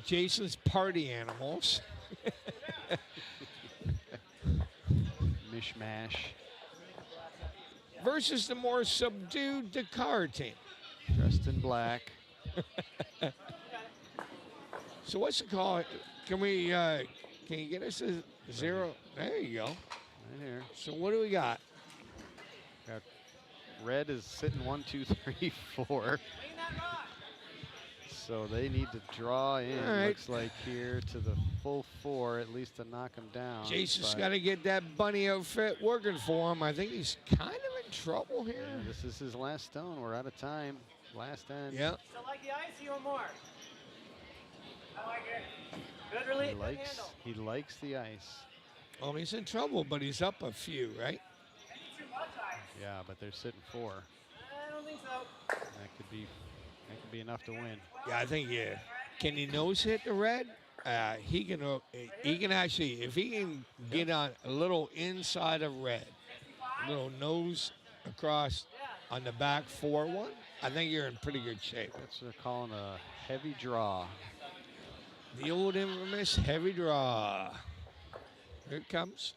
Jason's party animals. Mishmash. Versus the more subdued Dakar team. Dressed in black. So what's the call? Can we? Can you get us a 0? There you go. Right here. So what do we got? Got Red is sitting 1, 2, 3, 4. So they need to draw in, right. looks like here, to the full 4, at least to knock him down. Jason's got to get that bunny outfit working for him. I think he's kind of in trouble here. Yeah, this is his last stone. We're out of time. Last end. Yeah. Still like the ice, you want more? I like it. Good relief, good handle. He likes the ice. Well, he's in trouble, but he's up a few, right? Yeah, but they're sitting 4. I don't think so. That could be enough to win. Yeah, I think, yeah. Can he nose hit the Red? He can actually, if he can get on a little inside of Red, a little nose across on the back 4-1, I think you're in pretty good shape. That's what they're calling a heavy draw. The old infamous heavy draw. Here it comes.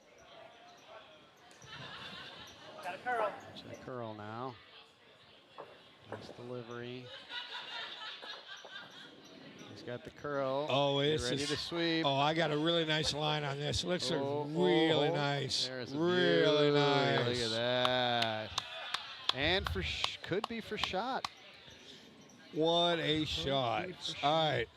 Got a curl. Check curl now. Nice delivery. He's got the curl. Oh, it's ready to sweep. Oh, I got a really nice line on this. Looks Oh, really nice. There's a really view. nice. Look at that. And could be for shot. What a shot. All right.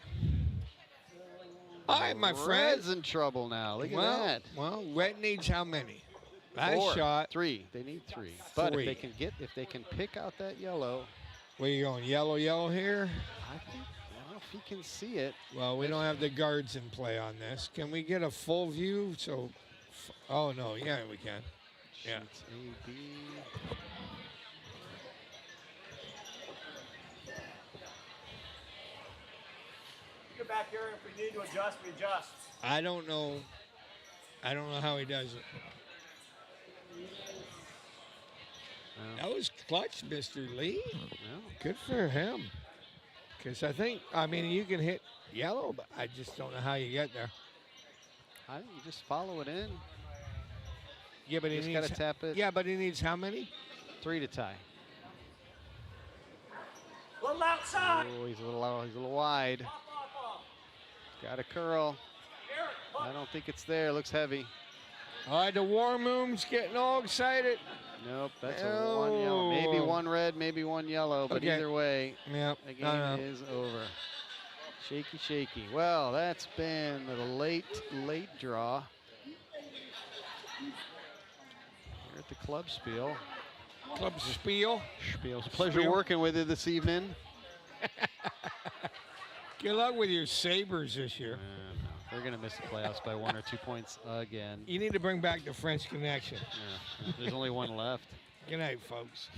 All right, my friend. Red's in trouble now. Look at Well, that. well, Red needs how many? Nice 4. shot. 3. They need 3. But 3. if they can pick out that yellow. Where you going? Yellow here? I think, I don't know if he can see it. Well, we don't have the guards in play on this. Can we get a full view? So, oh no, yeah, we can. Yeah. Sheets A, B. Get back here. If we need to adjust, we adjust. I don't know. I don't know how he does it. That was clutch, Mr. Lee. Good for him. Because I mean, you can hit yellow, but I just don't know how you get there. I think you just follow it in. Yeah, but he Just needs gotta tap it. Yeah, but he needs how many? 3 to tie. A little outside. Oh, he's a little wide. Got a curl. I don't think it's there. Looks heavy. All right, the war room's getting all excited. Nope, that's a 1 yellow. Maybe 1 red, maybe 1 yellow, but Okay. either way, Yep. the game is over. Shaky, shaky. Well, that's been the late draw here at the Club Spiel. Club Spiel. It's a pleasure Spiel. working with you this evening. Good luck with your Sabres this year. No. They're going to miss the playoffs by 1 or 2 points again. You need to bring back the French Connection. Yeah, there's only one left. Good night, folks.